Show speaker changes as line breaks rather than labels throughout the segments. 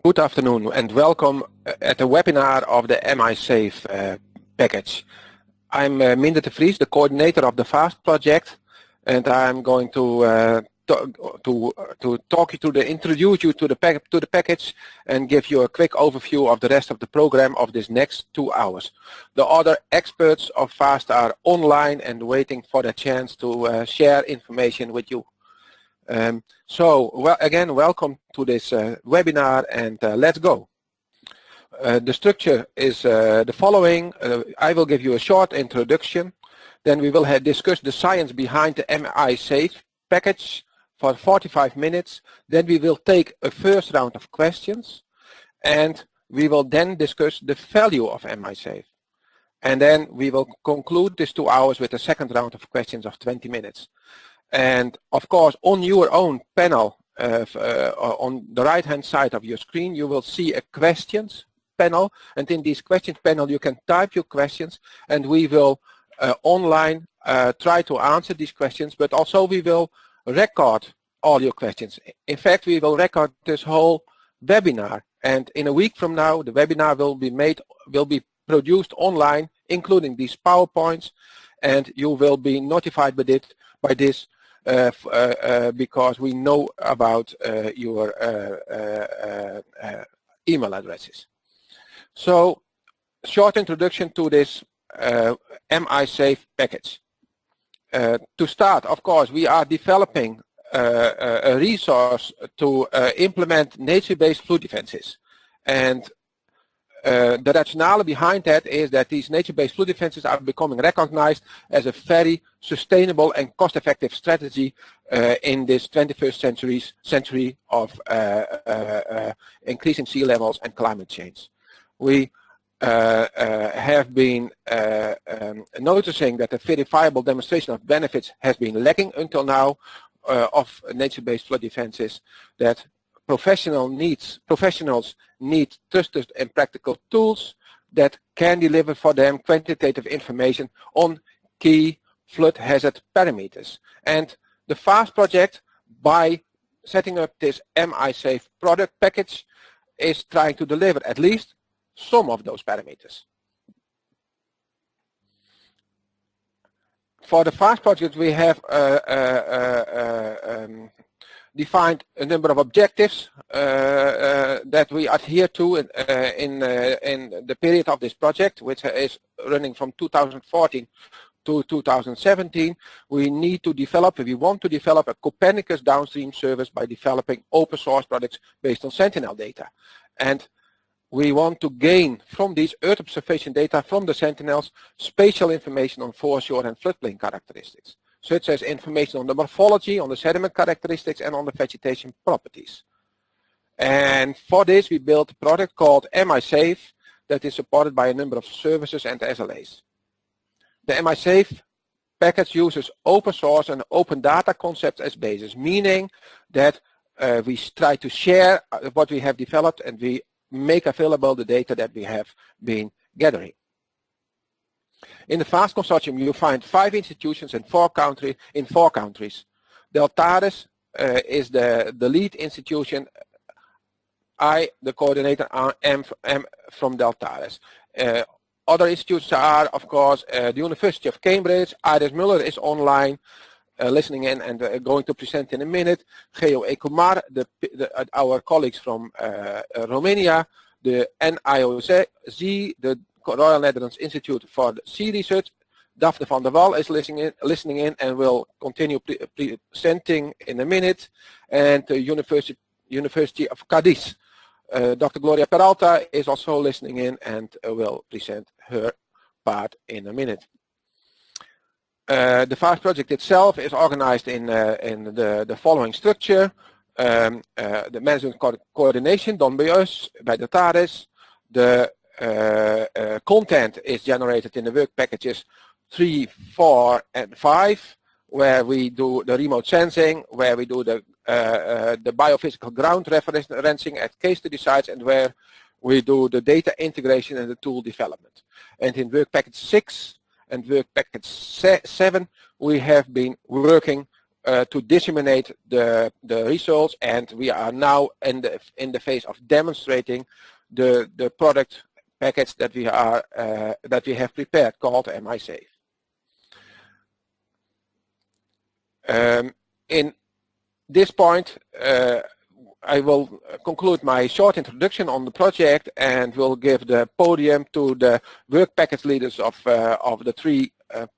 Good afternoon and welcome at the webinar of the MI-Safe package. I'm Minder de Vries, the coordinator of the FAST project, and I'm going to talk you to introduce you to the package and give you a quick overview of the rest of the program of this next 2 hours. The other experts of FAST are online and waiting for the chance to share information with you. Again, welcome to this webinar, and let's go. The structure is the following. I will give you a short introduction. Then we will discuss the science behind the MI-Safe package for 45 minutes. Then we will take a first round of questions, and we will then discuss the value of MI-Safe. And then we will conclude this 2 hours with a second round of questions of 20 minutes. And of course, on your own panel, on the right hand side of your screen, you will see a questions panel, and in this questions panel you can type your questions, and we will online try to answer these questions, but also we will record all your questions. In fact, we will record this whole webinar, and in a week from now the webinar will be produced online, including these PowerPoints, and you will be notified by this because we know about your email addresses. So, short introduction to this MI-Safe package. To start, of course, we are developing a resource to implement nature-based flood defenses. And the rationale behind that is that these nature-based flood defenses are becoming recognized as a very sustainable and cost-effective strategy in this 21st century of increasing sea levels and climate change. We have been noticing that a verifiable demonstration of benefits has been lacking until now of nature-based flood defenses, that professionals need trusted and practical tools that can deliver for them quantitative information on key flood hazard parameters. And the FAST project, by setting up this MI-Safe product package, is trying to deliver at least some of those parameters. For the FAST project, we have defined a number of objectives that we adhere to in the period of this project, which is running from 2014 to 2017. We want to develop a Copernicus downstream service by developing open source products based on Sentinel data. And we want to gain from these Earth observation data from the Sentinels spatial information on foreshore and floodplain characteristics, such as information on the morphology, on the sediment characteristics, and on the vegetation properties. And for this, we built a product called MI-Safe that is supported by a number of services and SLAs. The MI-Safe package uses open source and open data concepts as basis, meaning that we try to share what we have developed, and we make available the data that we have been gathering. In the FAST consortium, you find 5 institutions in 4 countries. Deltares is the lead institution. I, the coordinator, am from Deltares. Other institutions are, of course, the University of Cambridge. Iris Muller is online, listening in and going to present in a minute. Geo Ecomar, our colleagues from Romania. The NIOZ, the Royal Netherlands Institute for Sea Research. Daphne van der Wal is listening in and will continue presenting in a minute. And the University of Cadiz. Dr. Gloria Peralta is also listening in and will present her part in a minute. The FAST project itself is organized in the following structure. The management coordination done by us, by the TARIS. The content is generated in the work packages 3, 4, and 5, where we do the remote sensing, where we do the biophysical ground referencing at case study sites, and where we do the data integration and the tool development. And in work package 6 and work package 7, we have been working to disseminate the results, and we are now in the phase of demonstrating the product package that we have prepared, called MISafe. In this point, I will conclude my short introduction on the project and will give the podium to the work package leaders of the three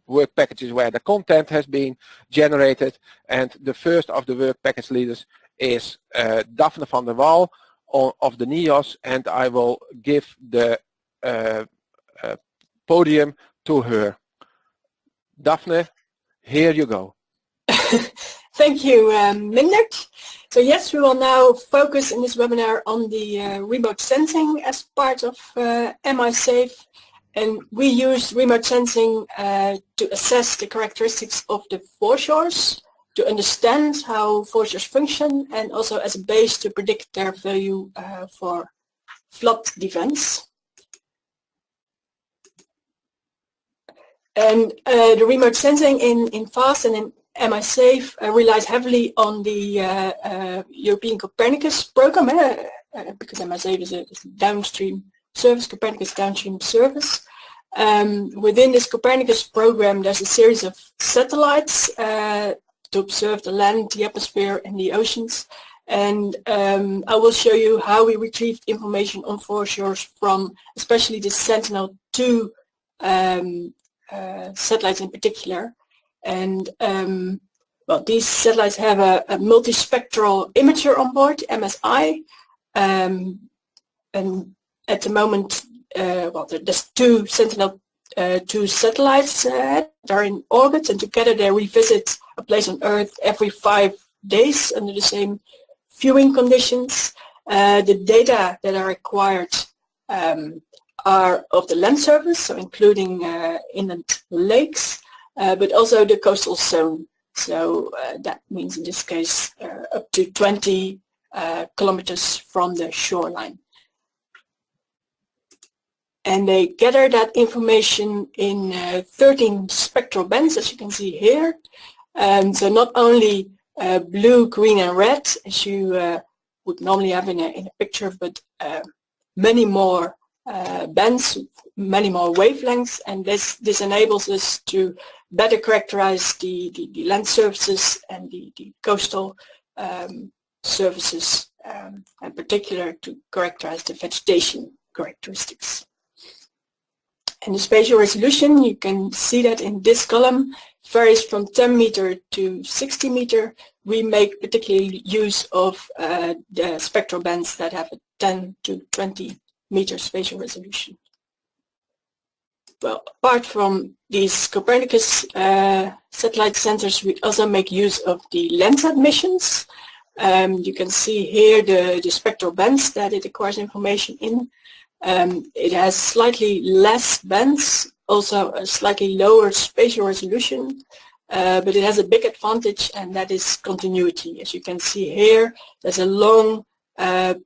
work packages where the content has been generated. And the first of the work package leaders is Daphne van der Wal of the NIOS, and I will give the podium to her. Daphne, here you go.
Thank you, Mindert. So yes, we will now focus in this webinar on the remote sensing as part of MISafe. And we use remote sensing to assess the characteristics of the foreshores, to understand how foreshores function, and also as a base to predict their value for flood events. And the remote sensing in FAST and in MISafe relies heavily on the European Copernicus program, because MISafe is a downstream service, Copernicus downstream service. Within this Copernicus program, there's a series of satellites to observe the land, the atmosphere, and the oceans. And I will show you how we retrieved information on foreshores from especially the Sentinel-2 satellites in particular. And well, these satellites have a multispectral imager on board, MSI, and at the moment, well, there's two Sentinel-2 satellites that are in orbit, and together they revisit a place on Earth every 5 days under the same viewing conditions. The data that are required are of the land surface, so including inland lakes, but also the coastal zone. So that means in this case up to 20 kilometers from the shoreline. And they gather that information in 13 spectral bands, as you can see here. So not only blue, green, and red, as you would normally have in a picture, but many more bands, many more wavelengths, and this enables us to better characterize the land surfaces and the coastal surfaces, in particular to characterize the vegetation characteristics. And the spatial resolution, you can see that in this column, varies from 10 meter to 60 meter. We make particularly use of the spectral bands that have a 10 to 20 meter spatial resolution. Well, apart from these Copernicus satellite sensors, we also make use of the Landsat missions. You can see here the spectral bands that it acquires information in. It has slightly less bands, also a slightly lower spatial resolution, but it has a big advantage, and that is continuity. As you can see here, there's a long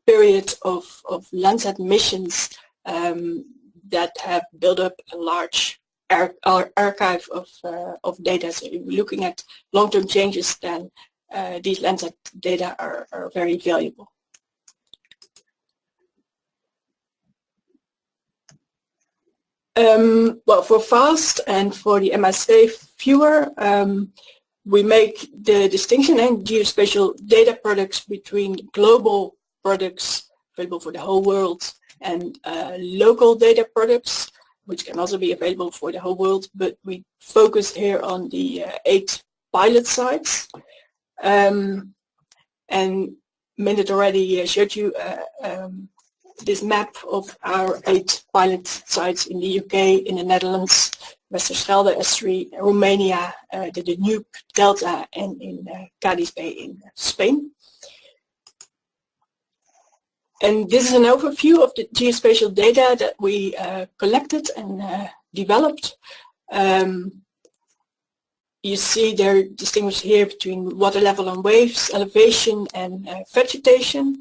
period of Landsat missions that have built up a large archive of data. So if we're looking at long-term changes, then these Landsat data are very valuable. Well, for FAST and for the MISafe viewer, we make the distinction in geospatial data products between global products available for the whole world and local data products, which can also be available for the whole world, but we focus here on the 8 pilot sites. And Mindert already showed you this map of our 8 pilot sites in the UK, in the Netherlands, Westerschelde Estuary, Romania, the Danube Delta, and in Cadiz Bay in Spain. And this is an overview of the geospatial data that we collected and developed. You see they're distinguished here between water level and waves, elevation, and vegetation.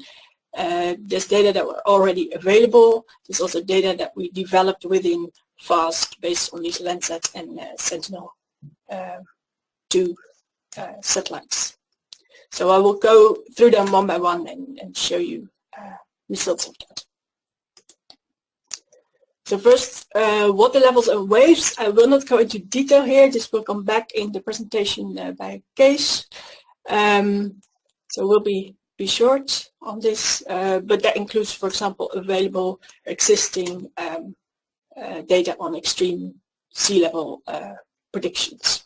There's data that were already available. There's also data that we developed within FAST based on these Landsat and Sentinel-2 satellites. So I will go through them one by one and show you results of that. So first, water levels and waves. I will not go into detail here. This will come back in the presentation by case. So we'll be short on this, but that includes, for example, available existing data on extreme sea level predictions.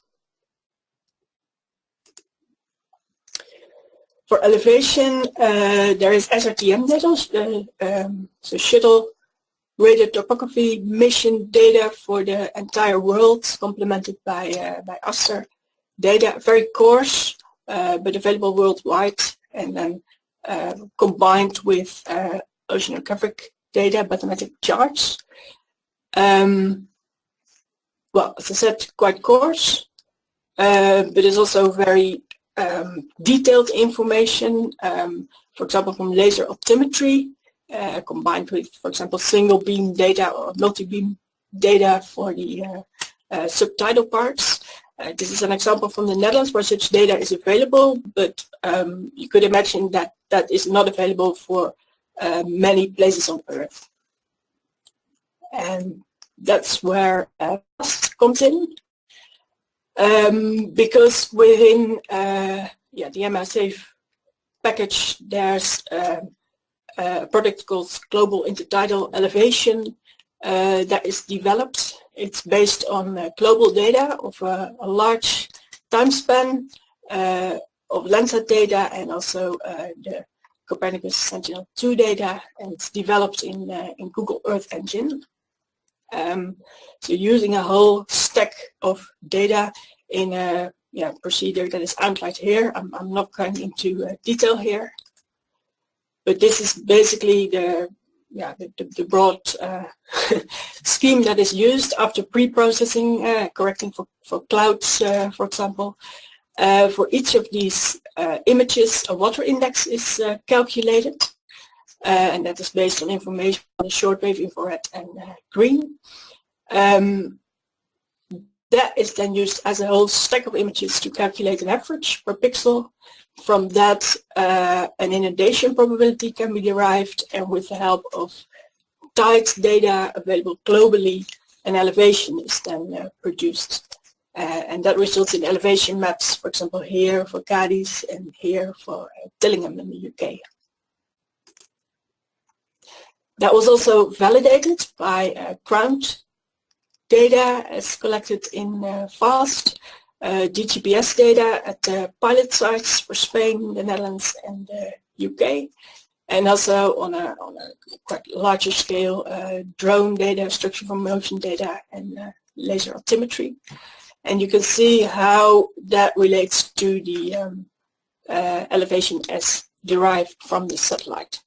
For elevation, there is SRTM data, so shuttle radar topography mission data for the entire world, complemented by ASTER data, very coarse, but available worldwide, and then combined with oceanographic data, bathymetric charts. Well, as I said, quite coarse, but it's also very detailed information, for example, from laser altimetry, combined with, for example, single beam data or multi-beam data for the subtidal parts. This is an example from the Netherlands where such data is available, but you could imagine that that is not available for many places on Earth. And that's where comes in, because within the MI-SAFE package there's a product called Global Intertidal Elevation that is developed. It's based on global data of a large time span of Landsat data and also the Copernicus Sentinel-2 data, and it's developed in Google Earth Engine. So using a whole stack of data in a procedure that is outlined here. I'm not going into detail here, but this is basically the broad scheme that is used after pre-processing, correcting for clouds, for example. For each of these images, a water index is calculated, and that is based on information on the shortwave, infrared, and green. That is then used as a whole stack of images to calculate an average per pixel. From that, an inundation probability can be derived, and with the help of tides data available globally, an elevation is then produced. And that results in elevation maps, for example, here for Cadiz and here for Tillingham in the UK. That was also validated by ground data as collected in FAST, GGPS data at the pilot sites for Spain, the Netherlands, and the UK, and also on a quite larger scale, drone data, structure from motion data, and laser altimetry. And you can see how that relates to the elevation as derived from the satellite.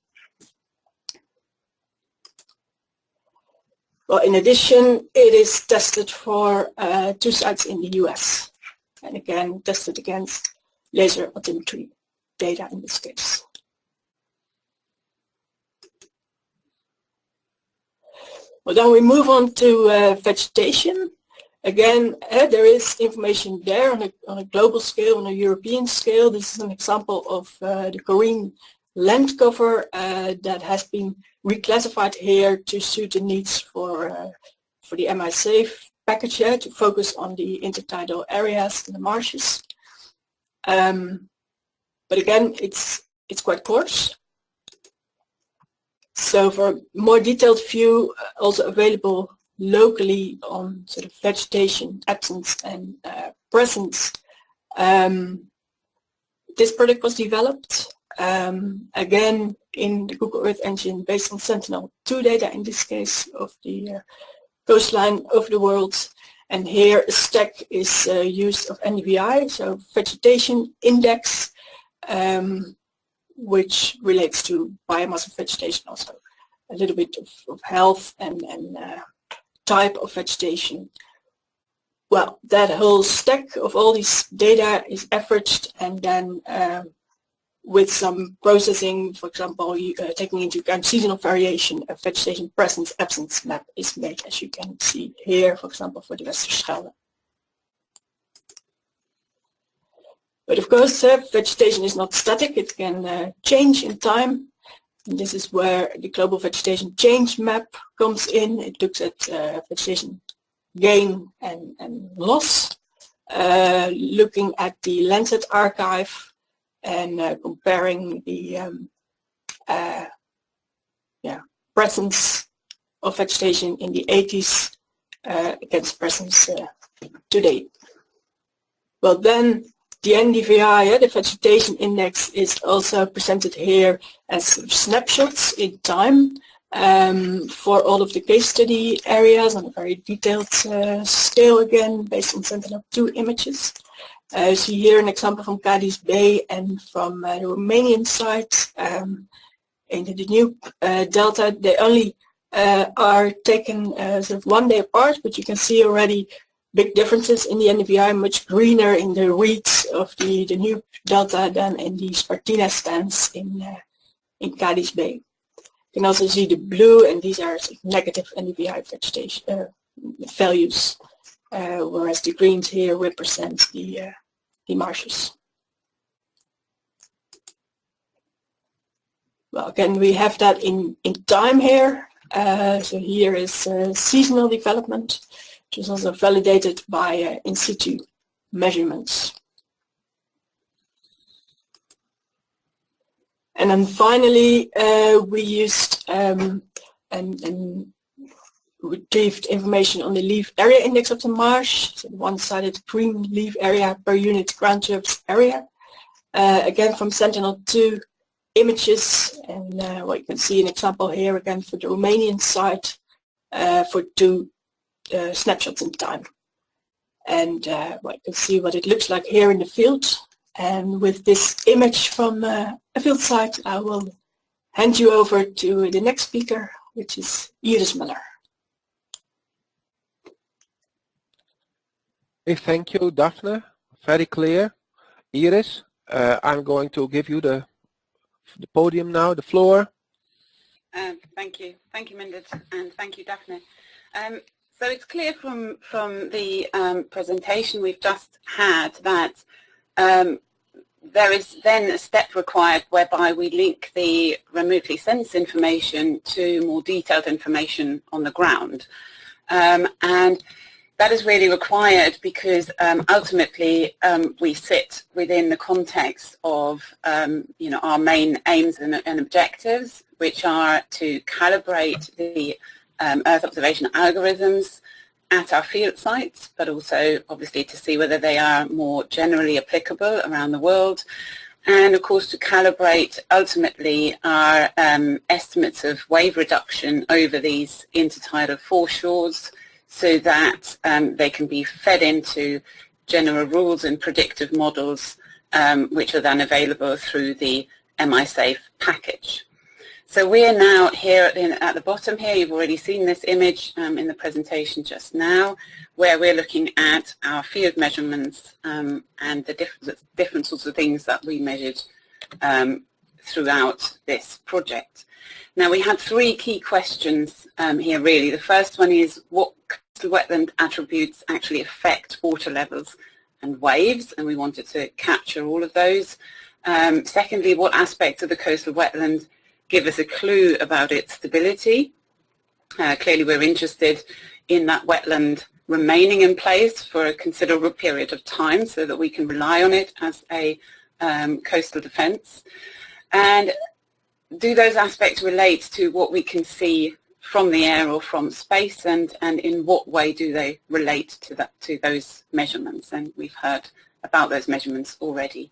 Well, in addition, it is tested for 2 sites in the US, and again tested against laser altimetry data in this case. Well, then we move on to vegetation. Again, there is information there on a global scale, on a European scale. This is an example of the Korean land cover that has been reclassified here to suit the needs for the MI-SAFE package here, to focus on the intertidal areas and the marshes. But again, it's quite coarse. So for a more detailed view, also available locally on sort of vegetation, absence, and presence. This product was developed again in the Google Earth Engine based on Sentinel-2 data, in this case, of the coastline of the world. And here a stack is used of NDVI, so vegetation index, which relates to biomass of vegetation, also a little bit of health and type of vegetation. Well, that whole stack of all these data is averaged, and then with some processing, for example, taking into account seasonal variation, a vegetation presence absence map is made, as you can see here, for example, for the Westerschelde. But of course, vegetation is not static. It can change in time. And this is where the global vegetation change map comes in. It looks at vegetation gain and loss, looking at the Lancet archive and comparing the presence of vegetation in the 80s against presence today. Well, then the NDVI, the vegetation index, is also presented here as snapshots in time for all of the case study areas on a very detailed scale, again based on Sentinel-2 images. You see here an example from Cadiz Bay and from the Romanian side in the Danube Delta. They only are taken sort of 1 day apart, but you can see already big differences in the NDVI, much greener in the reeds of the Danube Delta than in the Spartina stands in Cadiz Bay. You can also see the blue, and these are negative NDVI vegetation values, whereas the greens here represent the marshes. Well, again, we have that in time here. So here is seasonal development, which is also validated by in situ measurements. And then finally, we used and retrieved information on the leaf area index of the marsh, so the one-sided green leaf area per unit ground surface area, again from Sentinel-2 images, and what you can see an example here again for the Romanian side for 2 snapshots in time. And you can see what it looks like here in the field. And with this image from a field site, I will hand you over to the next speaker, which is Iris Miller.
Hey, thank you, Daphne. Very clear. Iris, I'm going to give you the podium now, the floor.
Thank you, Mindert, and thank you, Daphne. So it's clear from the presentation we've just had that there is then a step required whereby we link the remotely sensed information to more detailed information on the ground. And that is really required because ultimately we sit within the context of our main aims and objectives, which are to calibrate the Earth observation algorithms at our field sites, but also obviously to see whether they are more generally applicable around the world, and of course to calibrate ultimately our estimates of wave reduction over these intertidal foreshores, so that they can be fed into general rules and predictive models, which are then available through the MISAFE package. So we are now here at the bottom here. You've already seen this image in the presentation just now, where we're looking at our field measurements and the different sorts of things that we measured throughout this project. Now we had 3 key questions here really. The first one is what coastal wetland attributes actually affect water levels and waves, and we wanted to capture all of those. Secondly, what aspects of the coastal wetland give us a clue about its stability. Clearly we're interested in that wetland remaining in place for a considerable period of time so that we can rely on it as a coastal defence. And do those aspects relate to what we can see from the air or from space, and in what way do they relate to those measurements? And we've heard about those measurements already.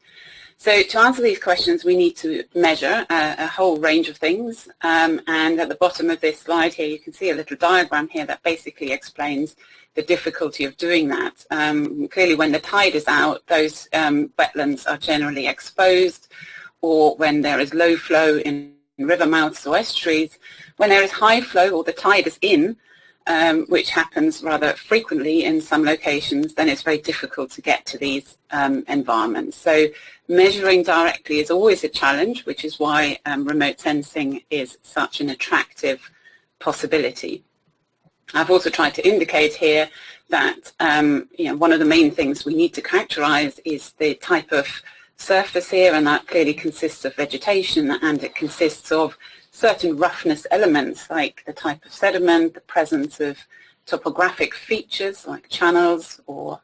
So to answer these questions, we need to measure a whole range of things, and at the bottom of this slide here you can see a little diagram here that basically explains the difficulty of doing that. Clearly when the tide is out, those wetlands are generally exposed, or when there is low flow in river mouths or estuaries. When there is high flow or the tide is in, which happens rather frequently in some locations, then it's very difficult to get to these environments. So measuring directly is always a challenge, which is why remote sensing is such an attractive possibility. I've also tried to indicate here that one of the main things we need to characterize is the type of surface here, and that clearly consists of vegetation, and it consists of certain roughness elements like the type of sediment, the presence of topographic features like channels or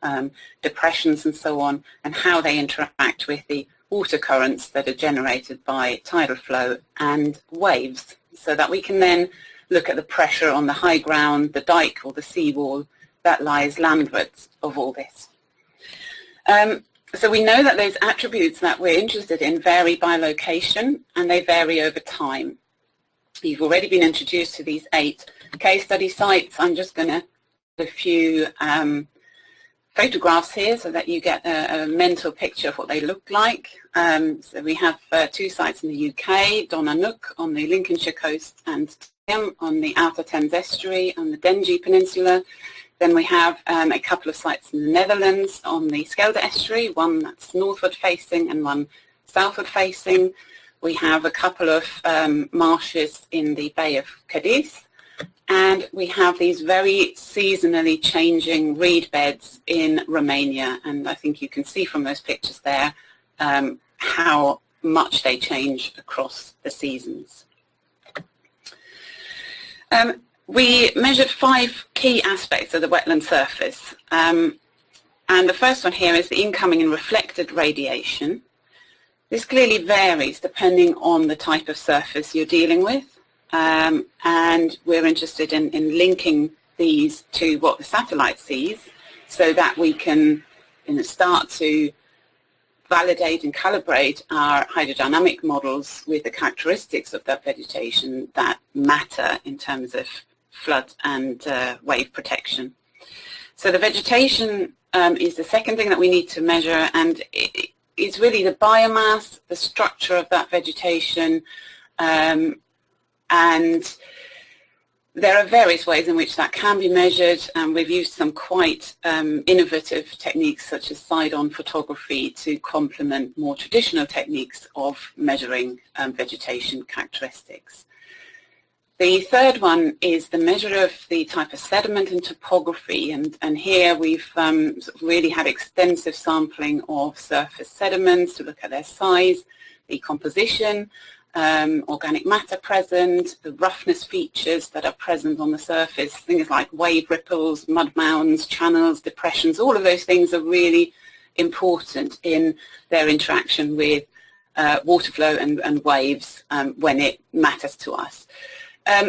depressions and so on, and how they interact with the water currents that are generated by tidal flow and waves, so that we can then look at the pressure on the high ground, the dike or the seawall that lies landwards of all this. So we know that those attributes that we're interested in vary by location, and they vary over time. You've already been introduced to these 8 case study sites. I'm just going to put a few photographs here so that you get a mental picture of what they look like. So we have 2 sites in the UK, Donnanook on the Lincolnshire coast and Tyneham on the Outer Thames Estuary on the Dengie Peninsula. Then we have a couple of sites in the Netherlands on the Schelde Estuary, one that's northward facing and one southward facing. We have a couple of marshes in the Bay of Cadiz, and we have these very seasonally changing reed beds in Romania, and I think you can see from those pictures there how much they change across the seasons. We measured 5 key aspects of the wetland surface, and the first one here is the incoming and reflected radiation. This clearly varies depending on the type of surface you're dealing with, and we're interested in linking these to what the satellite sees so that we can start to validate and calibrate our hydrodynamic models with the characteristics of that vegetation that matter in terms of flood and wave protection. So the vegetation is the second thing that we need to measure, and it's really the biomass, the structure of that vegetation, and there are various ways in which that can be measured, and we've used some quite innovative techniques such as side-on photography to complement more traditional techniques of measuring vegetation characteristics. The third one is the measure of the type of sediment and topography, and here we've really had extensive sampling of surface sediments to look at their size, the composition, organic matter present, the roughness features that are present on the surface, things like wave ripples, mud mounds, channels, depressions. All of those things are really important in their interaction with water flow and waves when it matters to us.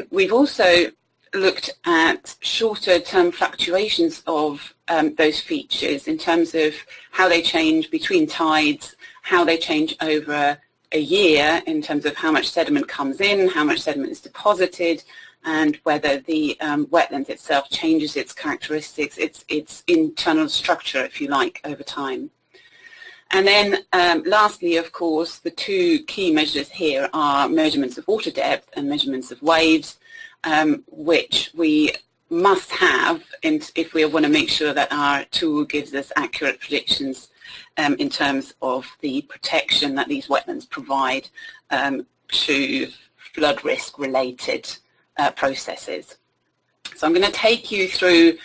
We've also looked at shorter term fluctuations of those features in terms of how they change between tides, how they change over a year in terms of how much sediment comes in, how much sediment is deposited, and whether the wetland itself changes its characteristics, its internal structure, if you like, over time. And then lastly, of course, the 2 key measures here are measurements of water depth and measurements of waves, which we must have if we want to make sure that our tool gives us accurate predictions in terms of the protection that these wetlands provide to flood risk related processes. So I'm going to take you through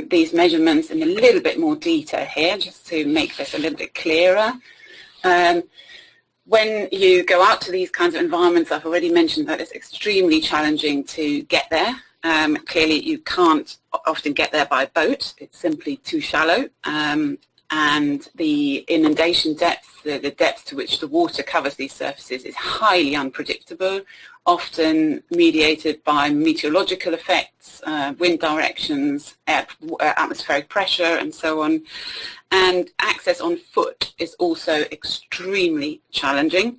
these measurements in a little bit more detail here, just to make this a little bit clearer. When you go out to these kinds of environments, I've already mentioned that it's extremely challenging to get there. Clearly you can't often get there by boat, it's simply too shallow, and the inundation depth, the depth to which the water covers these surfaces is highly unpredictable, often mediated by meteorological effects, wind directions, atmospheric pressure and so on. And access on foot is also extremely challenging,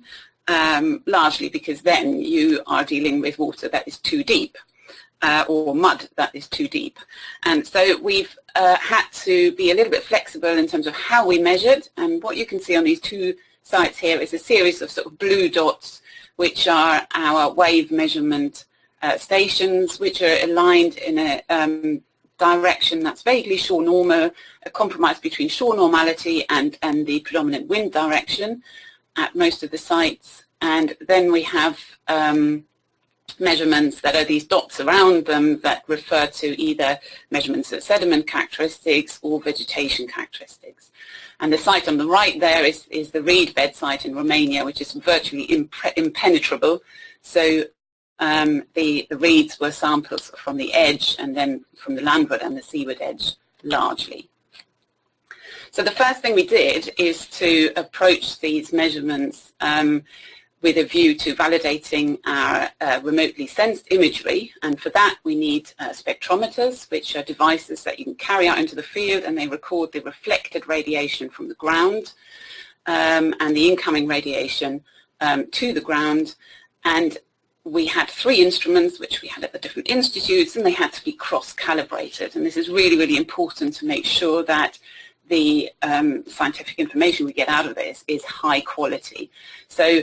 largely because then you are dealing with water that is too deep. Or mud that is too deep. And so we've had to be a little bit flexible in terms of how we measured, and what you can see on these 2 sites here is a series of sort of blue dots, which are our wave measurement stations, which are aligned in a direction that's vaguely shore normal, a compromise between shore normality and the predominant wind direction at most of the sites. And then we have measurements that are these dots around them that refer to either measurements of sediment characteristics or vegetation characteristics. And the site on the right there is the reed bed site in Romania, which is virtually impenetrable. So the reeds were samples from the edge and then from the landward and the seaward edge largely. So the first thing we did is to approach these measurements with a view to validating our remotely sensed imagery, and for that we need spectrometers, which are devices that you can carry out into the field, and they record the reflected radiation from the ground and the incoming radiation to the ground. And we had 3 instruments which we had at the different institutes, and they had to be cross-calibrated, and this is really, really important to make sure that the scientific information we get out of this is high quality. So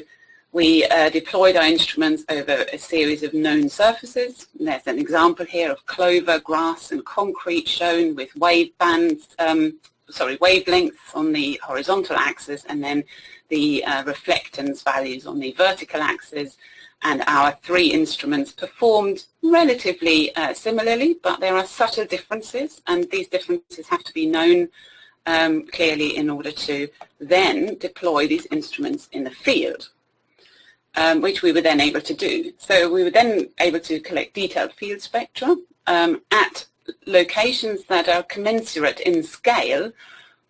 we deployed our instruments over a series of known surfaces. And there's an example here of clover, grass and concrete shown with wavelengths on the horizontal axis, and then the reflectance values on the vertical axis. And our 3 instruments performed relatively similarly, but there are subtle differences, and these differences have to be known clearly in order to then deploy these instruments in the field. Which we were then able to do. So we were then able to collect detailed field spectra at locations that are commensurate in scale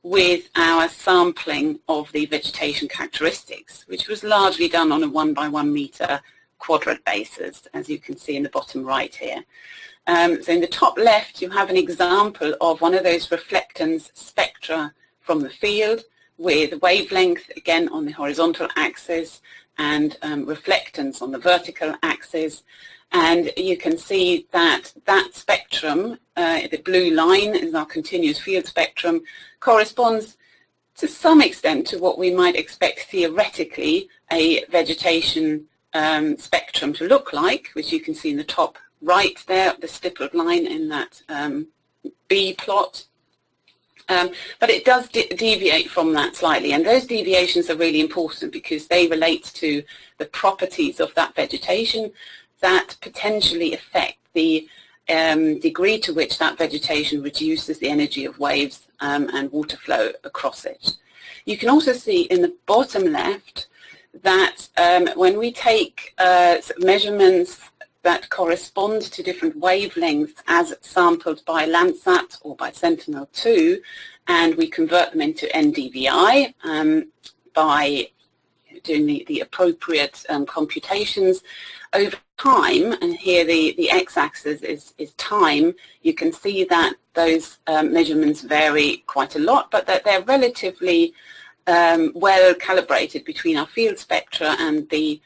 with our sampling of the vegetation characteristics, which was largely done on a 1 by 1 meter quadrat basis, as you can see in the bottom right here. So in the top left you have an example of one of those reflectance spectra from the field with wavelength again on the horizontal axis and reflectance on the vertical axis, and you can see that that spectrum, the blue line is our continuous field spectrum, corresponds to some extent to what we might expect theoretically a vegetation spectrum to look like, which you can see in the top right there, the stippled line in that B plot. But it does deviate from that slightly, and those deviations are really important because they relate to the properties of that vegetation that potentially affect the degree to which that vegetation reduces the energy of waves and water flow across it. You can also see in the bottom left that when we take measurements that correspond to different wavelengths as sampled by Landsat or by Sentinel-2, and we convert them into NDVI by doing the appropriate computations over time, and here the x-axis is time. You can see that those measurements vary quite a lot, but that they're relatively well calibrated between our field spectra and the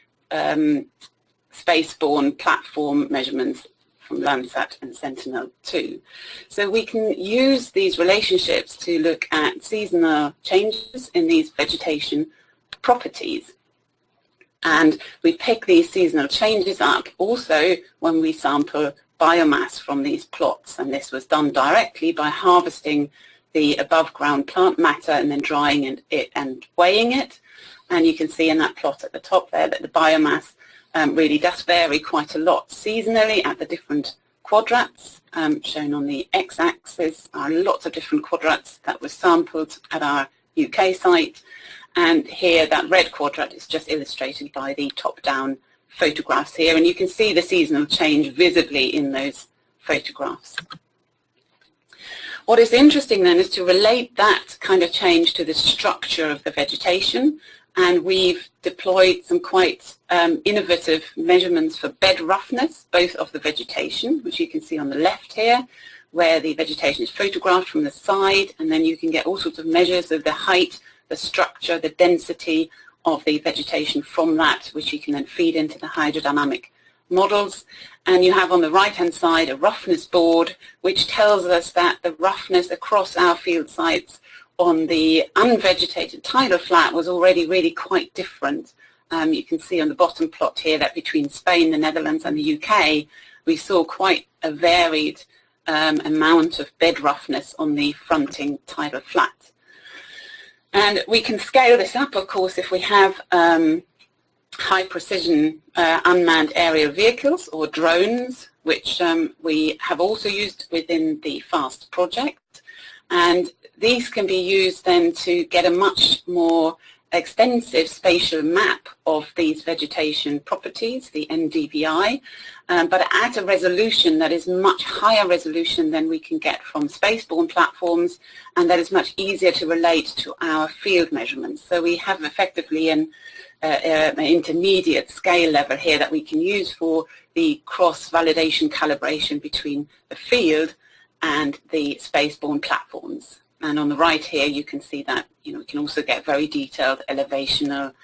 spaceborne platform measurements from Landsat and Sentinel-2. So we can use these relationships to look at seasonal changes in these vegetation properties. And we pick these seasonal changes up also when we sample biomass from these plots, and this was done directly by harvesting the above ground plant matter and then drying it and weighing it. And you can see in that plot at the top there that the biomass really does vary quite a lot seasonally at the different quadrats. Shown on the x-axis are lots of different quadrats that were sampled at our UK site, and here that red quadrat is just illustrated by the top-down photographs here, and you can see the seasonal change visibly in those photographs. What is interesting then is to relate that kind of change to the structure of the vegetation, and we've deployed some quite innovative measurements for bed roughness, both of the vegetation, which you can see on the left here, where the vegetation is photographed from the side, and then you can get all sorts of measures of the height, the structure, the density of the vegetation from that, which you can then feed into the hydrodynamic models. And you have on the right-hand side a roughness board, which tells us that the roughness across our field sites on the unvegetated tidal flat was already really quite different. You can see on the bottom plot here that between Spain, the Netherlands and the UK, we saw quite a varied amount of bed roughness on the fronting tidal flat. And we can scale this up, of course, if we have high-precision unmanned aerial vehicles, or drones, which we have also used within the FAST project. And these can be used then to get a much more extensive spatial map of these vegetation properties, the NDVI, but at a resolution that is much higher resolution than we can get from spaceborne platforms, and that is much easier to relate to our field measurements. So we have effectively an intermediate scale level here that we can use for the cross-validation calibration between the field and the spaceborne platforms. And on the right here, you can see that we can also get very detailed elevational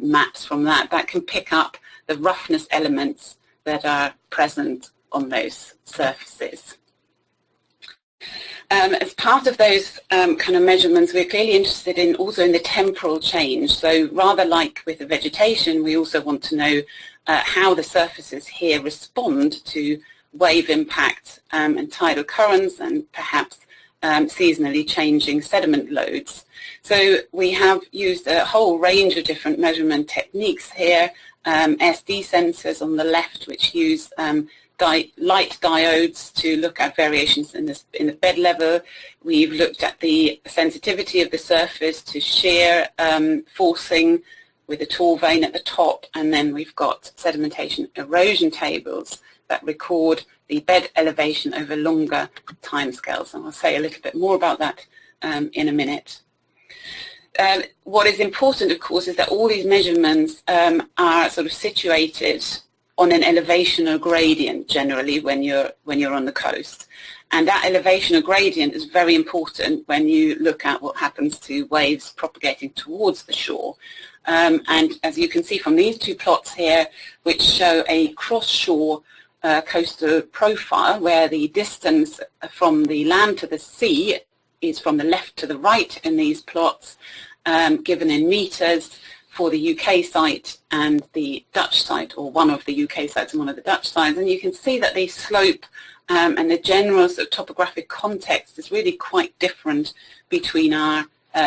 maps from that can pick up the roughness elements that are present on those surfaces. As part of those kind of measurements, we're clearly interested in also in the temporal change. So rather like with the vegetation, we also want to know how the surfaces here respond to wave impact and tidal currents, and perhaps seasonally changing sediment loads. So we have used a whole range of different measurement techniques here. SD sensors on the left, which use light diodes to look at variations in the bed level. We've looked at the sensitivity of the surface to shear forcing with a tall vein at the top, and then we've got sedimentation erosion tables that record the bed elevation over longer timescales, and I'll say a little bit more about that in a minute. What is important, of course, is that all these measurements are sort of situated on an elevational gradient generally when you're on the coast, and that elevational gradient is very important when you look at what happens to waves propagating towards the shore. And as you can see from these two plots here, which show a cross-shore coastal profile where the distance from the land to the sea is from the left to the right in these plots, given in meters for the UK site and the Dutch site, or one of the UK sites and one of the Dutch sites. And you can see that the slope and the general sort of topographic context is really quite different between our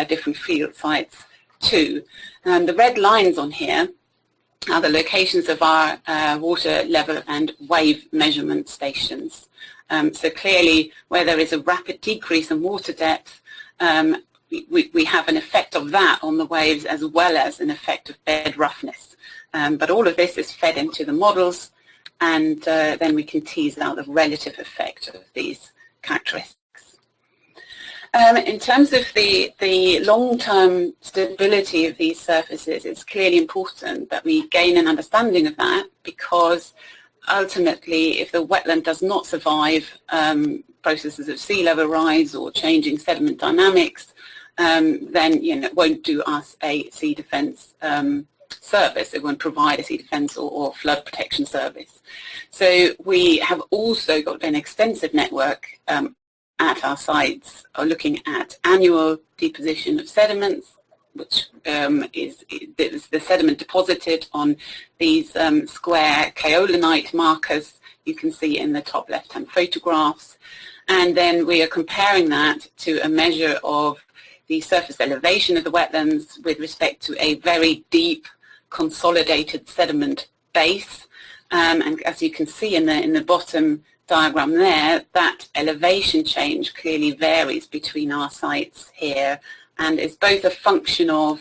different field sites too. The red lines on here are the locations of our water level and wave measurement stations. So clearly, where there is a rapid decrease in water depth, we have an effect of that on the waves as well as an effect of bed roughness. But all of this is fed into the models, and then we can tease out the relative effect of these characteristics. In terms of the long-term stability of these surfaces, it's clearly important that we gain an understanding of that, because ultimately, if the wetland does not survive processes of sea level rise or changing sediment dynamics, then it won't do us a sea defence service. It won't provide a sea defence or flood protection service. So we have also got an extensive network at our sites looking at annual deposition of sediments, which is the sediment deposited on these square kaolinite markers you can see in the top left-hand photographs. And then we are comparing that to a measure of the surface elevation of the wetlands with respect to a very deep consolidated sediment base. And as you can see in the bottom diagram there, that elevation change clearly varies between our sites here, and is both a function of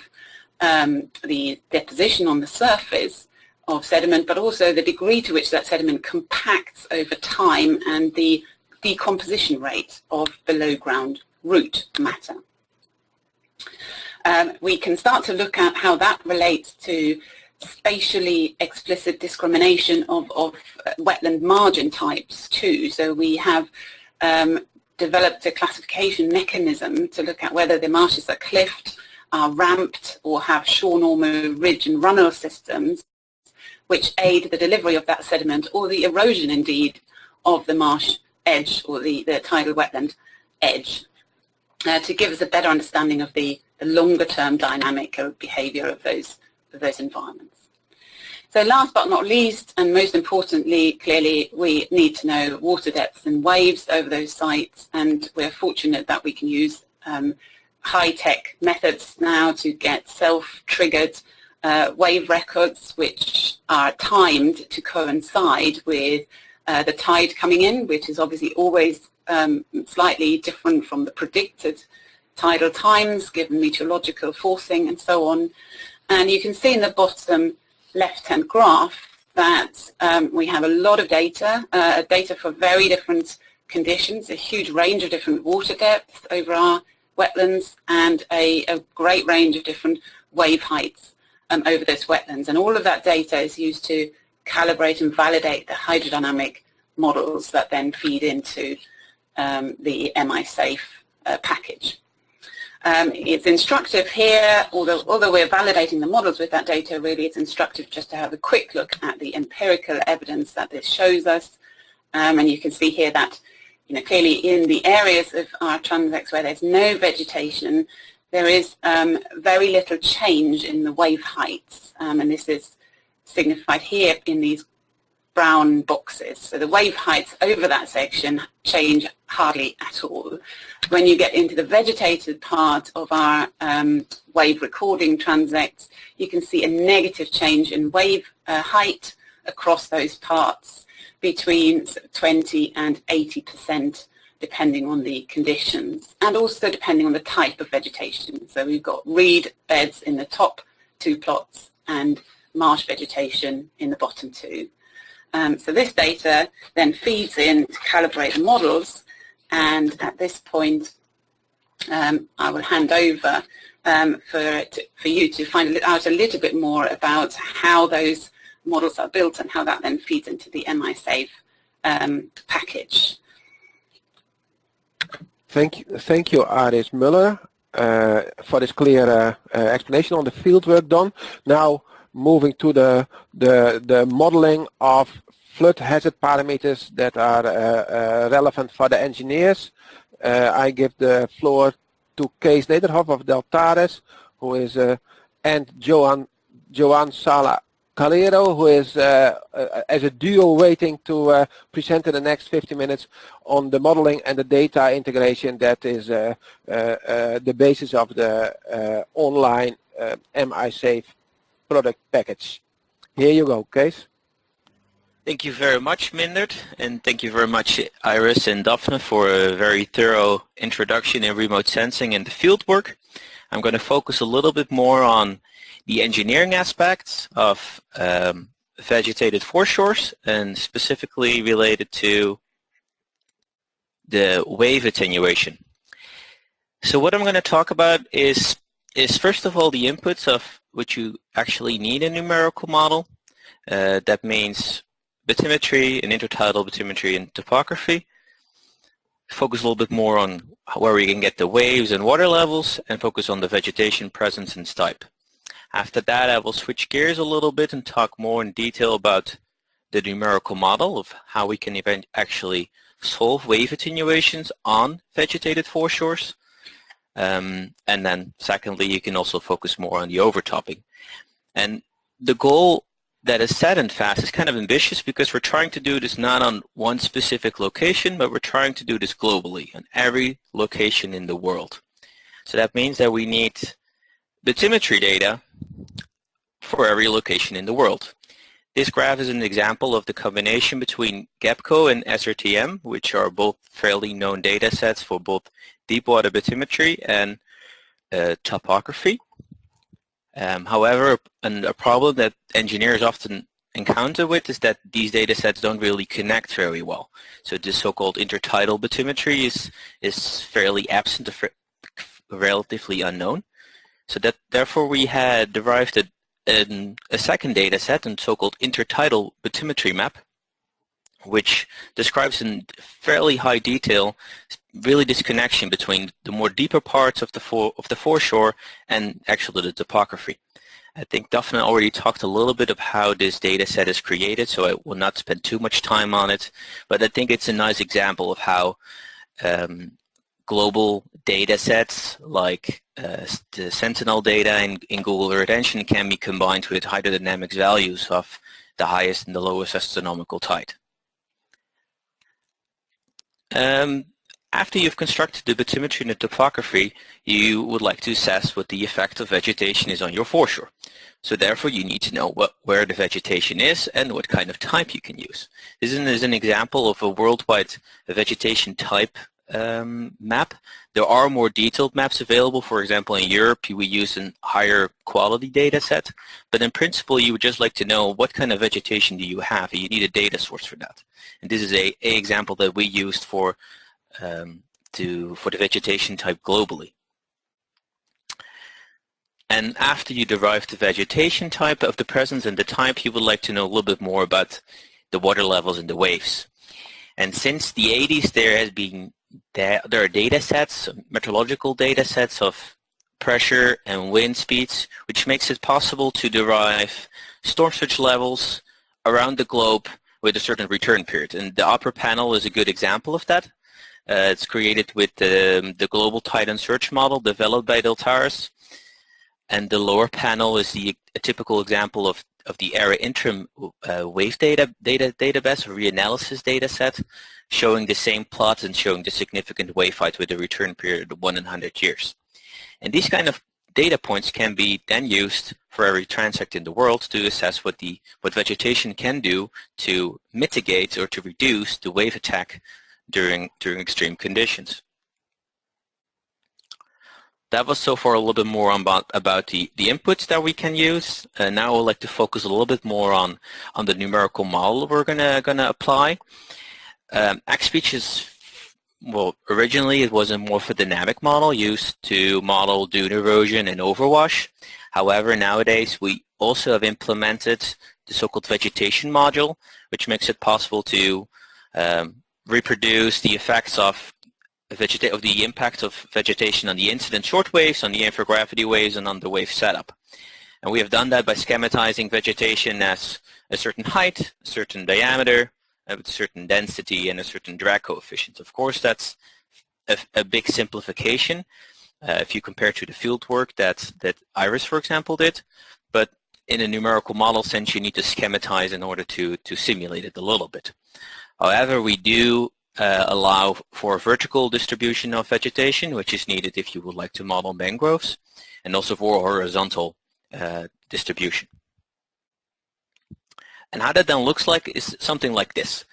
the deposition on the surface of sediment, but also the degree to which that sediment compacts over time and the decomposition rate of below ground root matter. We can start to look at how that relates to spatially explicit discrimination of wetland margin types too. So we have developed a classification mechanism to look at whether the marshes are cliffed, are ramped, or have shore normal ridge and runnel systems which aid the delivery of that sediment, or the erosion indeed of the marsh edge or the tidal wetland edge, to give us a better understanding of the longer term dynamic of behaviour of those environments. So last but not least, and most importantly, clearly we need to know water depths and waves over those sites, and we're fortunate that we can use high-tech methods now to get self-triggered wave records which are timed to coincide with the tide coming in, which is obviously always slightly different from the predicted tidal times given meteorological forcing and so on. And you can see in the bottom left-hand graph that we have a lot of data, data for very different conditions, a huge range of different water depths over our wetlands, and a great range of different wave heights over those wetlands. And all of that data is used to calibrate and validate the hydrodynamic models that then feed into the MI-SAFE package. It's instructive here, although we're validating the models with that data, really it's instructive just to have a quick look at the empirical evidence that this shows us. And you can see here that, clearly in the areas of our transects where there's no vegetation, there is very little change in the wave heights. And this is signified here in these brown boxes. So the wave heights over that section change hardly at all. When you get into the vegetated part of our wave recording transects, you can see a negative change in wave height across those parts between 20 and 80% depending on the conditions, and also depending on the type of vegetation. So we've got reed beds in the top two plots and marsh vegetation in the bottom two. So this data then feeds in to calibrate the models, and at this point I will hand over for you to find out a little bit more about how those models are built and how that then feeds into the MI-SAFE package.
Thank you, Aris Muller, for this clear explanation on the fieldwork done. Now, moving to the modeling of flood hazard parameters that are relevant for the engineers. I give the floor to Kees Nederhoff of Deltares, who is, and Joan Sala Calero, who is as a duo waiting to present in the next 50 minutes on the modeling and the data integration that is the basis of the online MI-SAFE product package. Here you go, Kees.
Thank you very much, Mindert, and thank you very much, Iris and Daphne, for a very thorough introduction in remote sensing and the fieldwork. I'm going to focus a little bit more on the engineering aspects of vegetated foreshores, and specifically related to the wave attenuation. So what I'm going to talk about is first of all the inputs of what you actually need in a numerical model. That means bathymetry and intertidal bathymetry and topography. Focus a little bit more on where we can get the waves and water levels, and focus on the vegetation presence and type. After that, I will switch gears a little bit and talk more in detail about the numerical model of how we can actually solve wave attenuations on vegetated foreshores. And then secondly, you can also focus more on the overtopping. And the goal that is set in FAST is kind of ambitious, because we're trying to do this not on one specific location, but we're trying to do this globally on every location in the world. So that means that we need bathymetry data for every location in the world. This graph is an example of the combination between GEPCO and SRTM, which are both fairly known data sets for both deep water bathymetry and topography. However, a problem that engineers often encounter with is that these data sets don't really connect very well. So this so-called intertidal bathymetry is fairly absent, relatively unknown. So that therefore we had derived a second data set, a so-called intertidal bathymetry map, which describes in fairly high detail really this connection between the more deeper parts of the foreshore and actually the topography. I think Daphne already talked a little bit of how this data set is created, so I will not spend too much time on it, but I think it's a nice example of how global data sets like the Sentinel data in Google Earth Engine can be combined with hydrodynamics values of the highest and the lowest astronomical tide. After you've constructed the bathymetry and the topography, you would like to assess what the effect of vegetation is on your foreshore. So therefore you need to know where the vegetation is and what kind of type you can use. This is an example of a worldwide vegetation type map. There are more detailed maps available. For example, in Europe we use a higher quality data set, but in principle you would just like to know what kind of vegetation do you have, and you need a data source for that. And this is a example that we used for the vegetation type globally. And after you derive the vegetation type of the presence and the type, you would like to know a little bit more about the water levels and the waves. And since the 80s there are data sets, meteorological data sets of pressure and wind speeds, which makes it possible to derive storm surge levels around the globe with a certain return period. And the upper panel is a good example of that. It's created with the global tide and surge model developed by Deltares. And the lower panel is a typical example of the area interim wave database or reanalysis data set, showing the same plot and showing the significant wave height with a return period of 100 years. And these kind of data points can be then used for every transect in the world to assess what vegetation can do to mitigate or to reduce the wave attack during extreme conditions. That was so far a little bit more about the inputs that we can use. Now I would like to focus a little bit more on the numerical model we're gonna apply. XBeach is, well, originally it was a morphodynamic model used to model dune erosion and overwash. However, nowadays we also have implemented the so-called vegetation module, which makes it possible to reproduce the effects of the impact of vegetation on the incident short waves, on the infragravity waves, and on the wave setup. And we have done that by schematizing vegetation as a certain height, a certain diameter, a certain density, and a certain drag coefficient. Of course, that's a big simplification if you compare to the field work that Iris, for example, did. But in a numerical model sense, you need to schematize in order to simulate it a little bit. However, we do allow for vertical distribution of vegetation, which is needed if you would like to model mangroves, and also for horizontal distribution. And how that then looks like is something like this.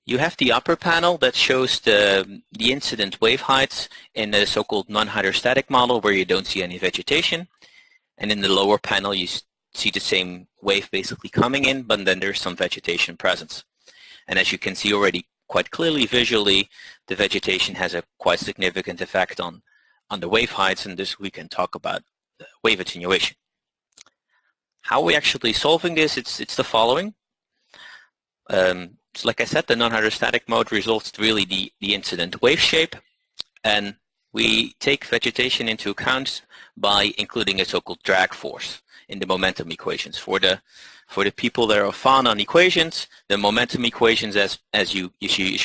You have the upper panel that shows the incident wave heights in the so-called non-hydrostatic model where you don't see any vegetation. And in the lower panel you see the same wave basically coming in, but then there's some vegetation presence. And as you can see already quite clearly visually, the vegetation has a quite significant effect on the wave heights, and this we can talk about wave attenuation. How are we actually solving this? It's the following. So like I said, the non-hydrostatic mode results really the incident wave shape, and we take vegetation into account by including a so-called drag force in the momentum equations. For the people that are fond on equations, the momentum equations as you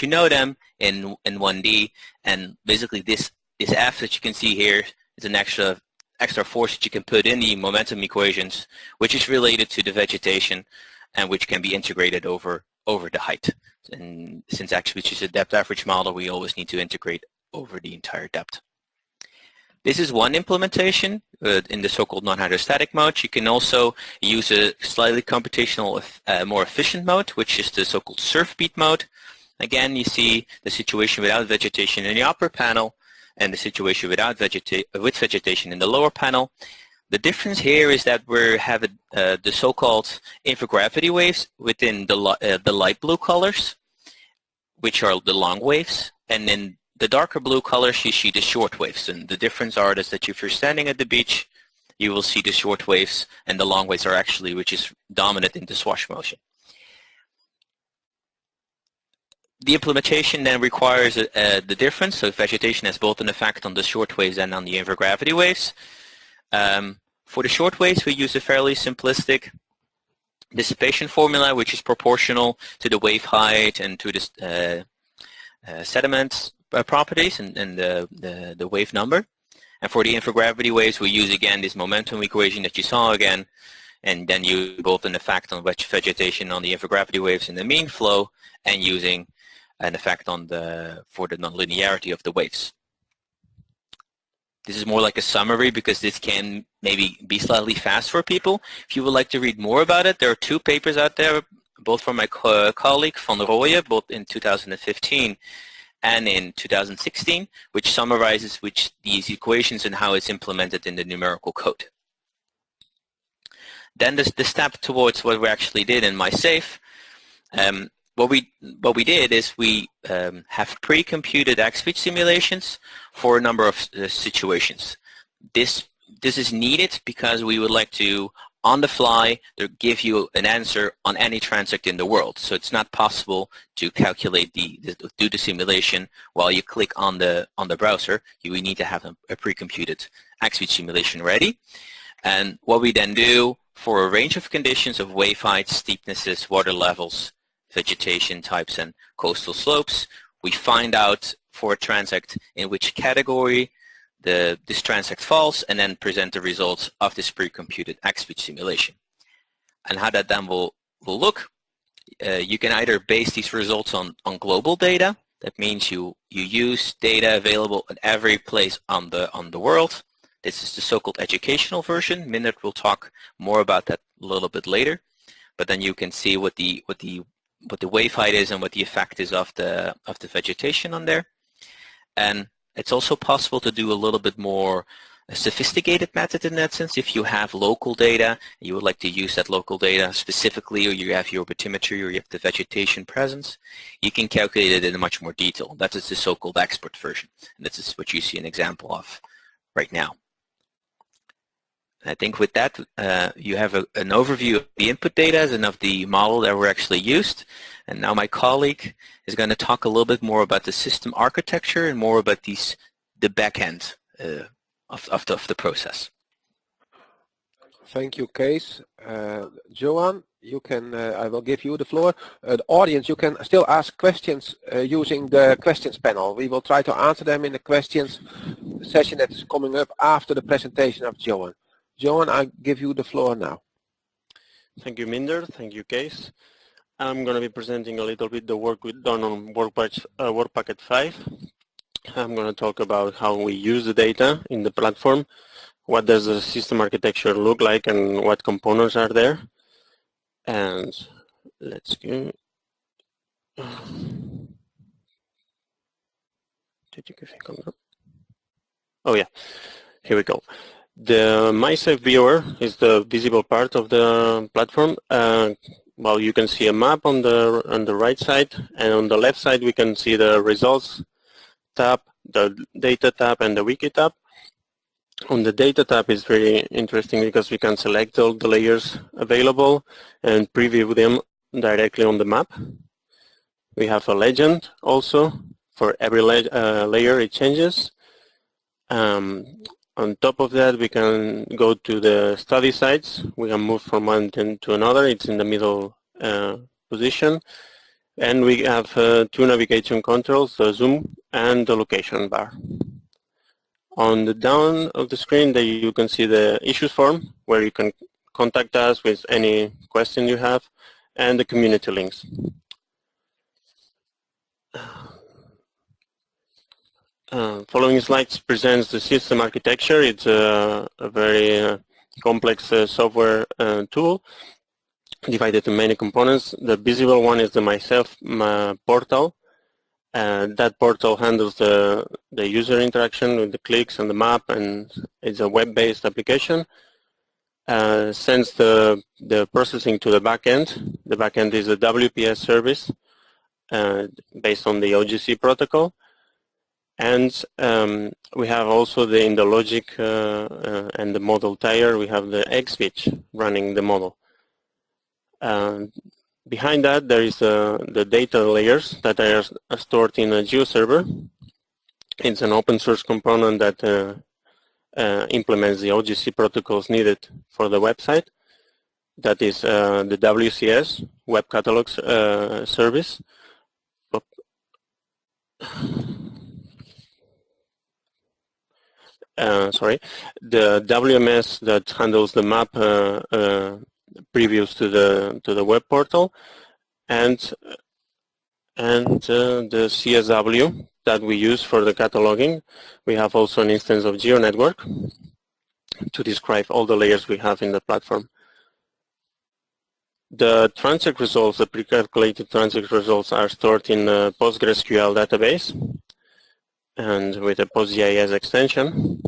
know them in 1D, and basically this F that you can see here is an extra force that you can put in the momentum equations, which is related to the vegetation and which can be integrated over the height. And since XBeach is a depth average model, we always need to integrate over the entire depth. This is one implementation in the so-called non-hydrostatic mode. You can also use a slightly computational, more efficient mode, which is the so-called surf beat mode. Again, you see the situation without vegetation in the upper panel and the situation with vegetation in the lower panel. The difference here is that we have the so-called infragravity waves within the light blue colors, which are the long waves, and in the darker blue colors you see the short waves. And the difference are that if you're standing at the beach, you will see the short waves, and the long waves are actually which is dominant in the swash motion. The implementation then requires the difference, so vegetation has both an effect on the short waves and on the infragravity waves. For the short waves, we use a fairly simplistic dissipation formula, which is proportional to the wave height and to the sediment properties and the wave number. And for the infragravity waves, we use again this momentum equation that you saw again, and then you both an effect on vegetation on the infragravity waves in the mean flow, and using an effect on for the nonlinearity of the waves. This is more like a summary because this can maybe be slightly fast for people. If you would like to read more about it, there are 2 papers out there, both from my colleague Van Rooyen, both in 2015 and in 2016, which summarizes these equations and how it's implemented in the numerical code. Then the step towards what we actually did in MySafe. What we did is we have pre-computed XBeach simulations for a number of situations. This is needed because we would like to, on the fly, to give you an answer on any transect in the world. So it's not possible to calculate do the simulation while you click on the browser. You need to have a pre-computed XBeach simulation ready. And what we then do for a range of conditions of wave heights, steepnesses, water levels, vegetation types, and coastal slopes, we find out for a transect in which category this transect falls, and then present the results of this pre-computed XBeach simulation. And how that then will look, you can either base these results on global data. That means you use data available at every place on the world. This is the so-called educational version. Mindert will talk more about that a little bit later. But then you can see what the wave height is and what the effect is of the vegetation on there. And it's also possible to do a little bit more sophisticated method in that sense. If you have local data, and you would like to use that local data specifically, or you have your bathymetry, or you have the vegetation presence, you can calculate it in much more detail. That is the so-called expert version. And this is what you see an example of right now. I think with that, you have an overview of the input data and of the model that were actually used. And now my colleague is going to talk a little bit more about the system architecture and more about the back end of the process.
Thank you, Kees. Johan, you can. I will give you the floor. The audience, you can still ask questions using the questions panel. We will try to answer them in the questions session that is coming up after the presentation of Johan. Johan, I give you the floor now.
Thank you, Minder. Thank you, Kees. I'm going to be presenting a little bit the work we've done on work packet 5. I'm going to talk about how we use the data in the platform, what does the system architecture look like, and what components are there. And let's go. Oh yeah, here we go. The MySafe viewer is the visible part of the platform. Well, you can see a map on the right side, and on the left side we can see the results tab, the data tab, and the wiki tab. On the data tab is very interesting because we can select all the layers available and preview them directly on the map. We have a legend also. For every layer it changes. On top of that, we can go to the study sites. We can move from one to another. It's in the middle position. And we have 2 navigation controls, the zoom and the location bar. On the down of the screen, there you can see the issues form, where you can contact us with any question you have, and the community links. Following slides presents the system architecture. It's a very complex software tool divided in many components. The visible one is the MySafe portal. That portal handles the user interaction with the clicks and the map, and it's a web-based application. Sends the processing to the backend. The backend is a WPS service based on the OGC protocol. And we have also in the logic and the model tier, we have the XBeach running the model. Behind that, there is the data layers that are stored in a GeoServer. It's an open source component that implements the OGC protocols needed for the website. That is the WCS, Web Catalog service. The WMS that handles the map previews to the web portal, and and the CSW that we use for the cataloging. We have also an instance of GeoNetwork to describe all the layers we have in the platform. The transect results, the pre-calculated transect results, are stored in a PostgreSQL database and with a PostGIS extension.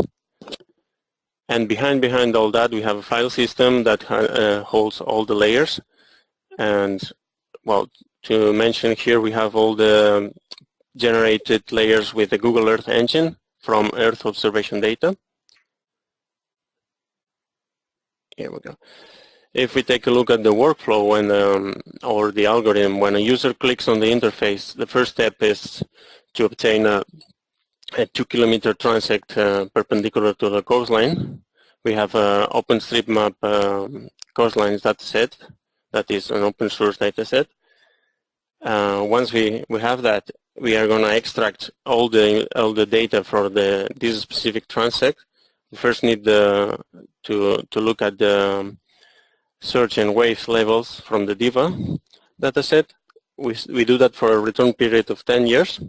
And behind all that, we have a file system that holds all the layers. And, well, to mention here, we have all the generated layers with the Google Earth engine from Earth observation data. Here we go. If we take a look at the workflow or the algorithm, when a user clicks on the interface, the first step is to obtain a 2-kilometer transect perpendicular to the coastline. We have an OpenStreetMap coastlines dataset that is an open source dataset. Once we have that, we are going to extract all the data for this specific transect. We first need to look at the search and waves levels from the DIVA dataset. We do that for a return period of 10 years.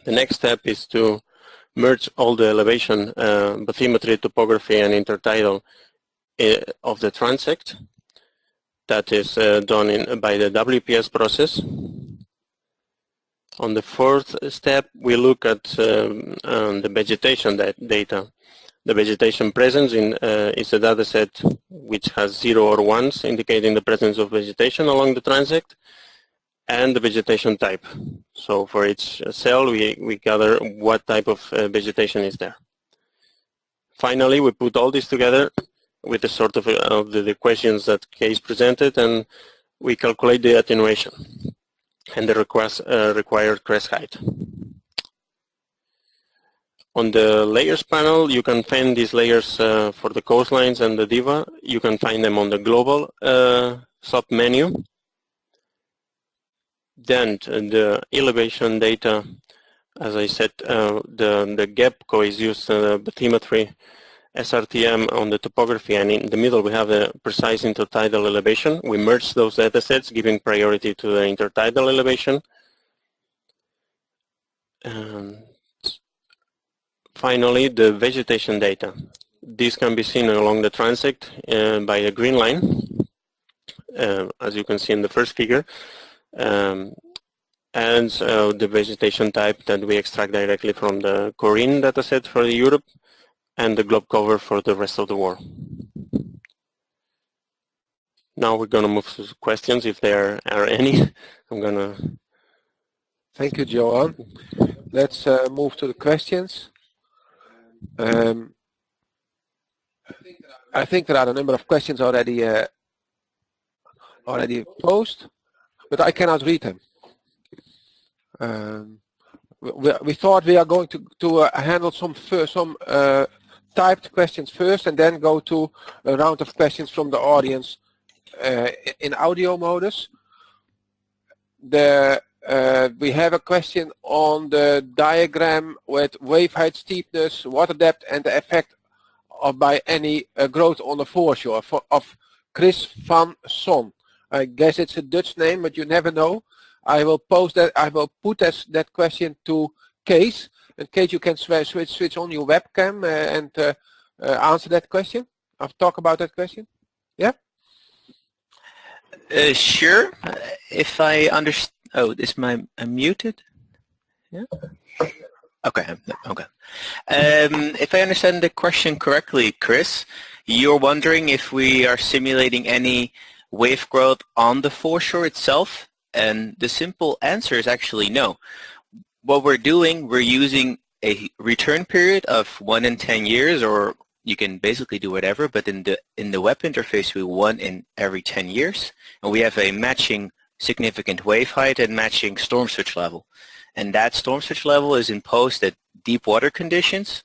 The next step is to merge all the elevation, bathymetry, topography, and intertidal of the transect. That is done by the WPS process. On the fourth step, we look at the vegetation data. The vegetation presence is a data set which has 0 or 1s, indicating the presence of vegetation along the transect, and the vegetation type. So for each cell, we gather what type of vegetation is there. Finally, we put all this together with the sort of the equations that Case presented, and we calculate the attenuation and the required crest height. On the layers panel, you can find these layers for the coastlines and the DIVA. You can find them on the global sub-menu. Then the elevation data, as I said, the GEPCO is used, bathymetry, SRTM on the topography, and in the middle we have a precise intertidal elevation. We merge those data sets, giving priority to the intertidal elevation. Finally, the vegetation data. This can be seen along the transect by a green line, as you can see in the first figure, and the vegetation type that we extract directly from the Corinne dataset for Europe, and the globe cover for the rest of the world. Now we're going to move to questions, if there are any. I'm going to...
Thank you, Johan. Let's move to the questions. I think there are a number of questions already posed, but I cannot read them. We thought we are going to handle some typed questions first, and then go to a round of questions from the audience in audio modus. We have a question on the diagram with wave height, steepness, water depth, and the effect by any growth on the foreshore of Chris van Son. I guess it's a Dutch name, but you never know. I will post that. I will put that question to Case. In case you can switch on your webcam and answer that question. I'll talk about that question. Yeah?
Sure. If I understand. Oh, I'm muted? Yeah? Okay. Okay. If I understand the question correctly, Chris, you're wondering if we are simulating any wave growth on the foreshore itself? And the simple answer is actually no. What we're doing, we're using a return period of 1 in 10 years, or you can basically do whatever, but in the web interface we 1 in every 10 years, and we have a matching significant wave height and matching storm surge level. And that storm surge level is imposed at deep water conditions,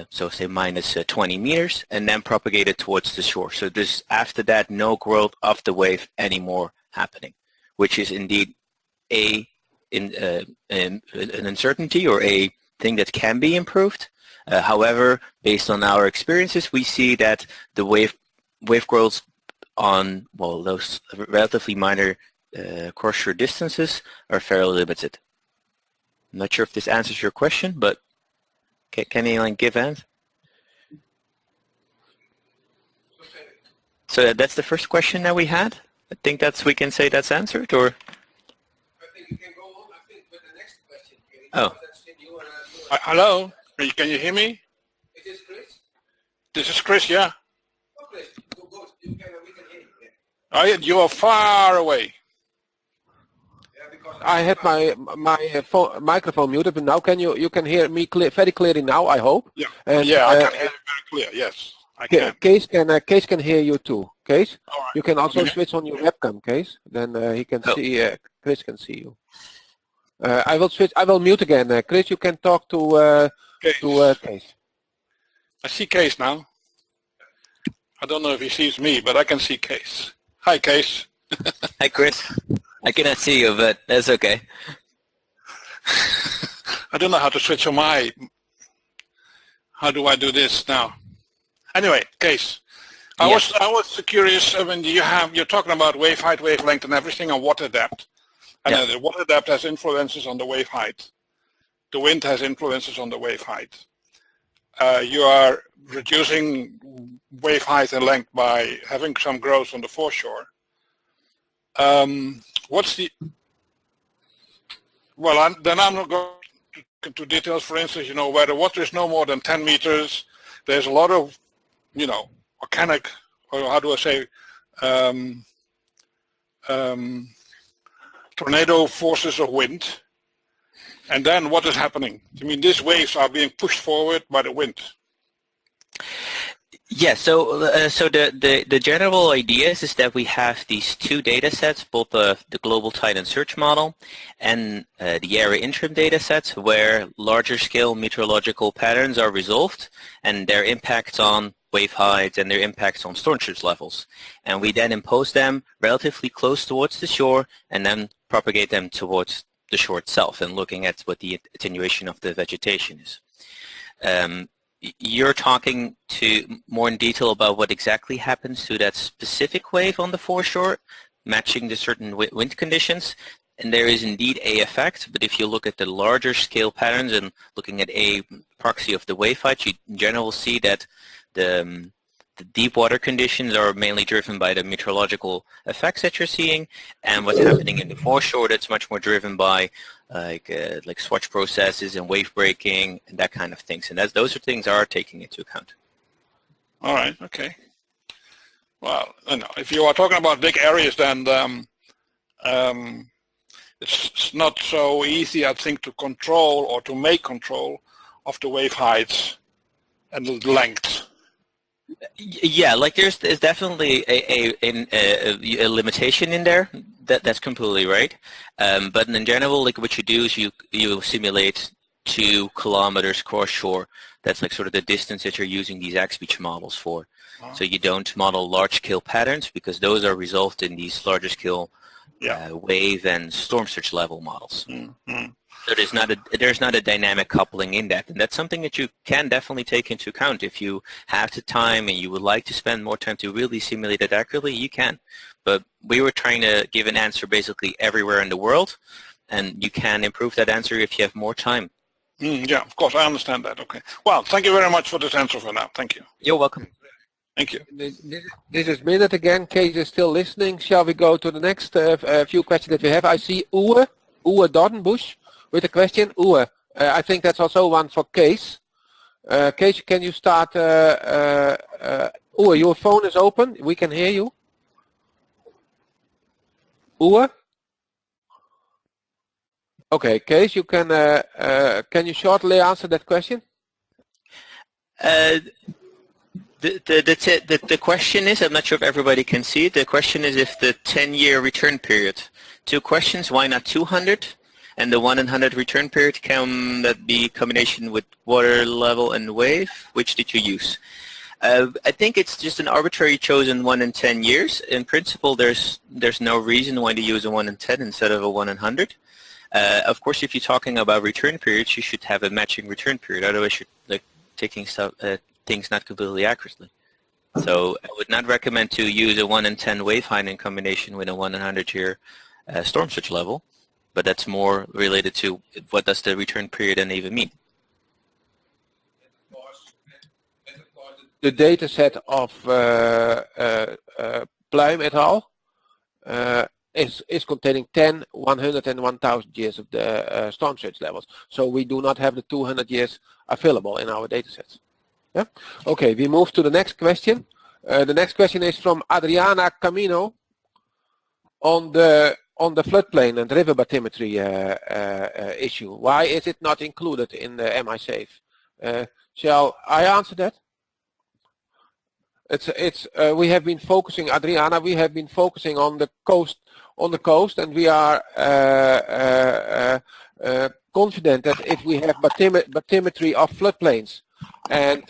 so say minus 20 meters, and then propagated towards the shore. So there's after that no growth of the wave anymore happening, which is indeed an uncertainty or a thing that can be improved. However, based on our experiences, we see that the wave growth on, well, those relatively minor course shore distances are fairly limited. I'm not sure if this answers your question, but can anyone give answer? So that's the first question that we had. I think we can say that's answered, or?
I think you can go on, I think, with the next question.
Oh.
Hello, can you hear me?
Is this Chris?
This is Chris, yeah.
Oh, Chris, go, we can hear you. Yeah.
Oh, you are far away.
Yeah, because I had my microphone muted, but now you can hear me very clearly now, I hope.
Yeah,
And,
yeah, I can hear you very clear, yes. I can.
Kees can hear you too. Kees,
All right.
you can also
Okay.
switch on your webcam, Kees. Then he can see. Chris can see you. I will switch. I will mute again. Chris, you can talk to Kees.
I see Case now. I don't know if he sees me, but I can see Case. Hi, Case.
Hi, Chris. I cannot see you, but that's okay.
I don't know how to switch on my. How do I do this now? Anyway, Case. I was curious. I mean, you're talking about wave height, wavelength, and everything, and water depth. And the water depth has influences on the wave height. The wind has influences on the wave height. You are reducing wave height and length by having some growth on the foreshore. What's the? Well, then I'm not going to details. For instance, where the water is no more than 10 meters, there's a lot of, organic, or how do I say, tornado forces of wind. And then what is happening? I mean, these waves are being pushed forward by the wind.
Yeah, so the general idea is that we have these two data sets, both the global tide and surge model and the area interim data sets, where larger scale meteorological patterns are resolved and their impacts on wave heights and their impacts on storm surge levels. And we then impose them relatively close towards the shore and then propagate them towards the shore itself and looking at what the attenuation of the vegetation is. You're talking more in detail about what exactly happens to that specific wave on the foreshore, matching the certain wind conditions, and there is indeed a effect, but if you look at the larger scale patterns and looking at a proxy of the wave height, you in general see that the deep water conditions are mainly driven by the meteorological effects that you're seeing, and what's happening in the foreshore, that's much more driven by like swatch processes and wave breaking and that kind of things. And those are things are taking into account.
All right. Okay. Well, if you are talking about big areas, then it's not so easy, I think, to control or to make control of the wave heights and the length.
Yeah, like there's definitely a limitation in there. That's completely right. But in general, like what you do is you simulate 2 kilometers cross shore. That's like sort of the distance that you're using these XBeach models for. Oh. So you don't model large scale patterns because those are resolved in these larger scale wave and storm surge level models. Mm-hmm. So there's not a dynamic coupling in that, and that's something that you can definitely take into account. If you have the time and you would like to spend more time to really simulate it accurately, you can. But we were trying to give an answer basically everywhere in the world, and you can improve that answer if you have more time.
Yeah, of course, I understand that. Okay. Well, thank you very much for this answer for now. Thank you.
You're welcome.
Thank you.
This is Minute again. Kees is still listening. Shall we go to the next few questions that we have? I see Uwe Dordenbusch with a question. Uwe, I think that's also one for Kees. Kees, can you start? Uwe, your phone is open. We can hear you. Uwe? Okay, Kees, you can you shortly answer that question?
The question is, I'm not sure if everybody can see it, the question is if the 10-year return period, 2 questions, why not 200? And the 1 in 100 return period, can that be combination with water level and wave? Which did you use? I think it's just an arbitrary chosen 1 in 10 years. In principle, there's no reason why to use a 1 in 10 instead of a 1 in 100. Of course, if you're talking about return periods, you should have a matching return period. Otherwise, you're taking things not completely accurately. So I would not recommend to use a 1 in 10 wave height in combination with a 1 in 100 year storm surge level, but that's more related to what does the return period and even mean.
The data set of Pluim et al. Is containing 10, 100 and 1000 years of the storm surge levels. So we do not have the 200 years available in our data sets. Yeah? Okay, we move to the next question. The next question is from Adriana Camino on the floodplain and river bathymetry issue. Why is it not included in the MI-SAFE? Shall I answer that? We have been focusing, Adriana, we have been focusing on the coast, and we are confident that if we have bathymetry of floodplains and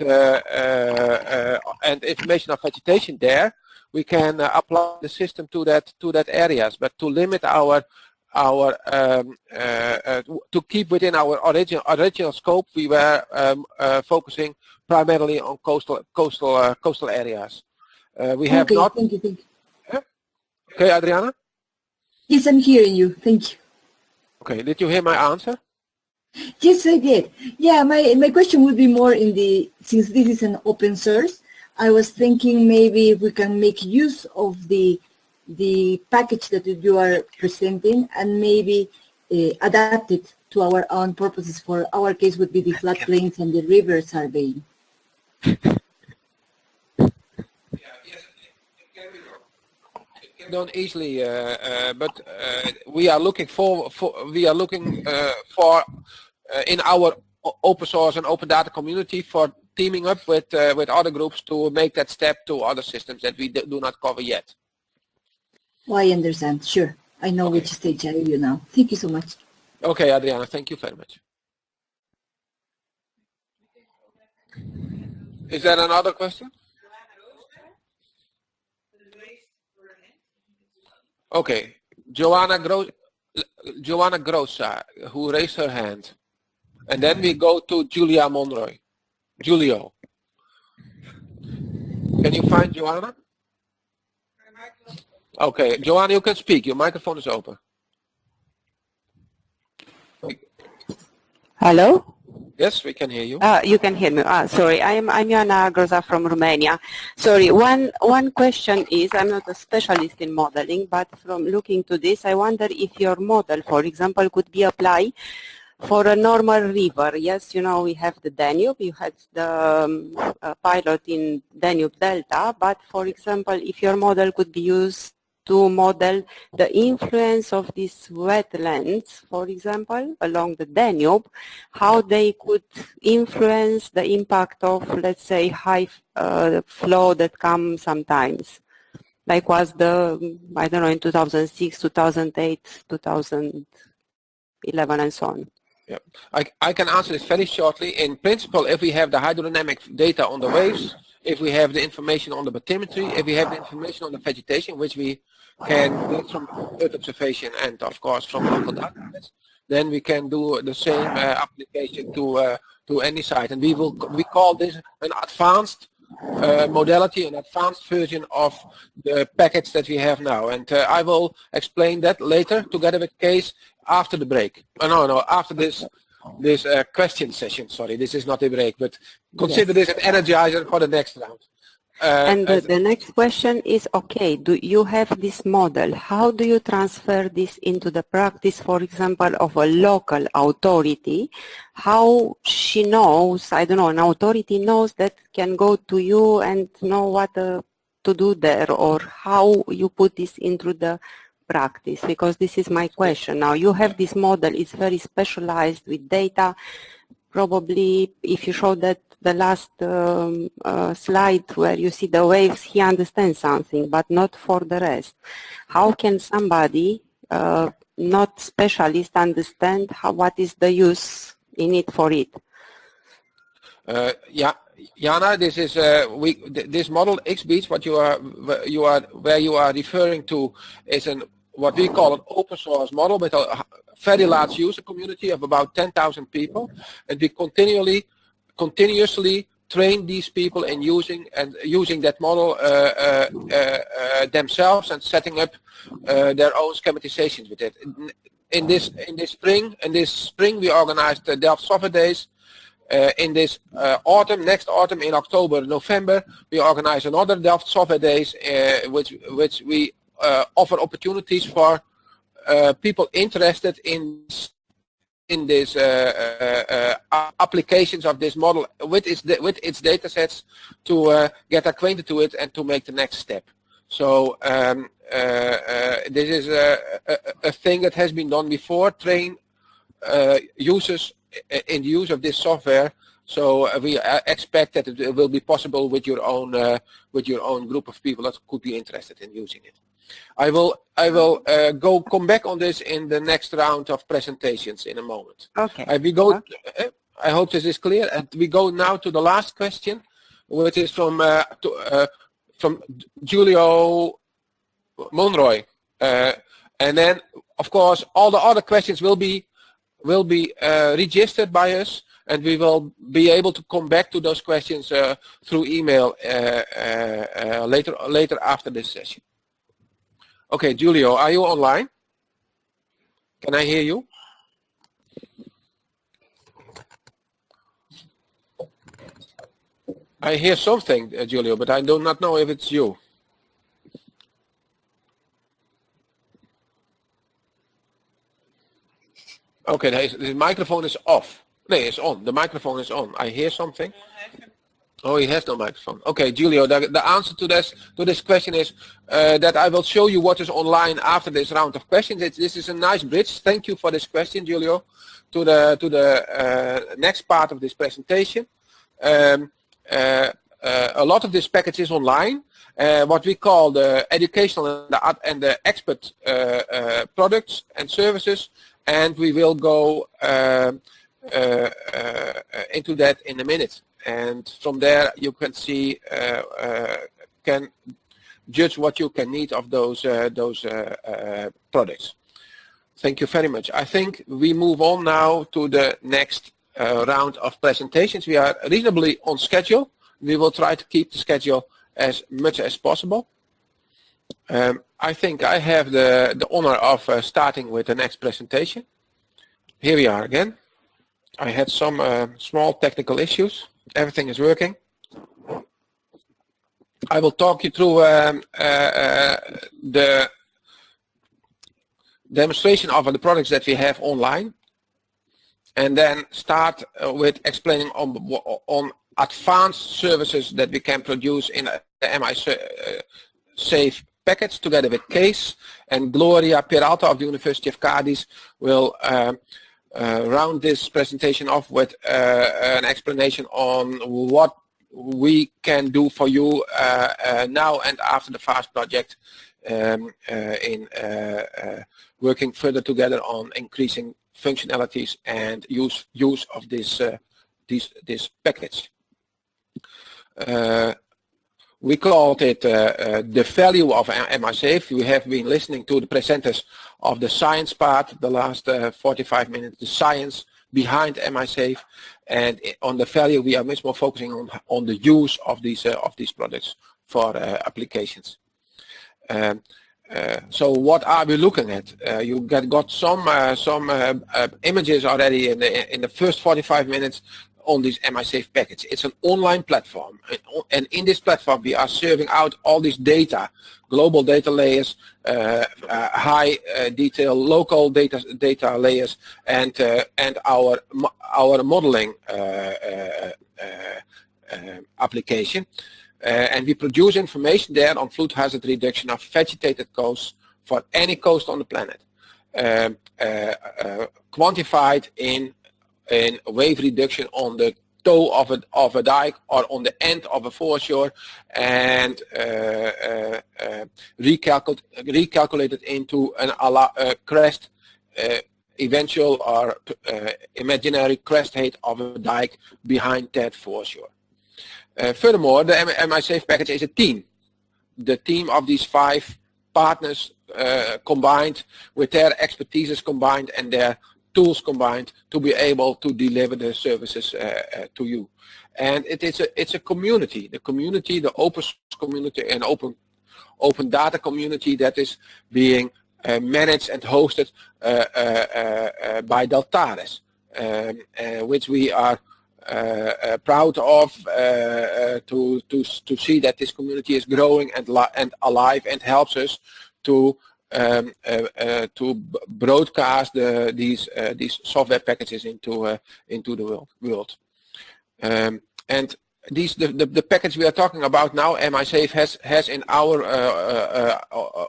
information of vegetation there, we can apply the system to that areas. But to limit to keep within our original scope, we were focusing primarily on coastal areas. We have
okay,
not.
Thank you.
Yeah? Okay, Adriana.
Yes, I'm hearing you. Thank you.
Okay, did you hear my answer?
Yes, I did. Yeah, my question would be more since this is an open source, I was thinking maybe if we can make use of the package that you are presenting and maybe adapt it to our own purposes. For our case would be the floodplains and the river surveying.
Done easily, but we are looking for in our open source and open data community for teaming up with other groups to make that step to other systems that we do not cover yet.
Oh, I understand. Sure, I know which stage are you now. Thank you so much.
Okay, Adriana, thank you very much. Is there another question? Okay, Joanna Grossa, who raised her hand. And then we go to Julia Monroy. Julio. Can you find Joanna? Okay, Joanna, you can speak. Your microphone is open.
Hello?
Yes, we can hear you.
You can hear me. Sorry, I'm Ioana Groza from Romania. Sorry, one question is, I'm not a specialist in modeling, but from looking to this, I wonder if your model, for example, could be applied for a normal river. Yes, you know, we have the Danube, you had the pilot in Danube Delta, but for example, if your model could be used to model the influence of these wetlands, for example, along the Danube, how they could influence the impact of, let's say, high flow that comes sometimes, like was the, I don't know, in 2006, 2008, 2011, and so on.
Yeah, I can answer this very shortly. In principle, if we have the hydrodynamic data on the waves, if we have the information on the bathymetry, if we have the information on the vegetation, which we can get from Earth observation and of course from local datasets, then we can do the same application to any site. And we call this an advanced modality, an advanced version of the package that we have now. And I will explain that later together with Kees after the break. After this question session. Sorry, this is not a break, but consider this an energizer for the next round.
And the next question is, okay, do you have this model? How do you transfer this into the practice, for example, of a local authority? How she knows, I don't know, an authority knows that can go to you and know what to do there, or how you put this into the practice? Because this is my question. Now, you have this model, it's very specialized with data. Probably, if you show that the last slide where you see the waves, he understands something, but not for the rest. How can somebody, not specialist, understand what is the use in it for it?
Yeah, Jana, this is this model XBeach, where you are referring to, is what we call an open source model with a very large user community of about 10,000 people, and we continuously train these people in using that model themselves and setting up their own schematizations with it. In this spring, we organized the Delft Software Days. In this next autumn, in October, November, we organize another Delft Software Days, which we offer opportunities for people interested in these applications of this model with its data sets to get acquainted to it and to make the next step. So this is a thing that has been done before, train users in the use of this software. So we expect that it will be possible with your own group of people that could be interested in using it. I will come back on this in the next round of presentations in a moment.
Okay.
I hope this is clear. And we go now to the last question, which is from Julio Monroy, and then of course all the other questions will be registered by us, and we will be able to come back to those questions through email later after this session. Okay, Julio, are you online? Can I hear you? I hear something, Julio, but I do not know if it's you. Okay, the microphone is off. No, it's on. The microphone is on. I hear something. Oh, he has no microphone. Okay, Julio, the answer to this question is that I will show you what is online after this round of questions. This is a nice bridge. Thank you for this question, Julio, to the next part of this presentation. A lot of this package is online. What we call the educational and the expert products and services, and we will go into that in a minute. And from there you can see, can judge what you can need of those products. Thank you very much. I think we move on now to the next round of presentations. We are reasonably on schedule. We will try to keep the schedule as much as possible. I think I have the honor of starting with the next presentation. Here we are again. I had some small technical issues. Everything is working. I will talk you through the demonstration of the products that we have online, and then start with explaining on advanced services that we can produce in the MI-Safe package together with Case, and Gloria Peralta of the University of Cadiz will round this presentation off with an explanation on what we can do for you now and after the FAST project in working further together on increasing functionalities and use of this package. We called it the value of MI-Safe. We have been listening to the presenters of the science part, the last 45 minutes, the science behind MI-Safe, and on the value we are much more focusing on the use of these products for applications. So what are we looking at? You got some images already in the first 45 minutes on this MI-Safe package. It's an online platform, and in this platform we are serving out all this data, global data layers, high detail local data layers, and our modeling application. And we produce information there on flood hazard reduction of vegetated coasts for any coast on the planet, quantified in wave reduction on the toe of a dike or on the end of a foreshore, and recalculated into a crest, eventual or imaginary crest height of a dike behind that foreshore. Furthermore, the MI-Safe package is a team. The team of these 5 partners combined with their expertises combined and their tools combined to be able to deliver the services to you. and it's a community. The community, the open source community and open data community that is being managed and hosted by Deltares, which we are proud of to see that this community is growing and alive and helps us to broadcast these software packages into the world. And the package we are talking about now, MISafe, has in our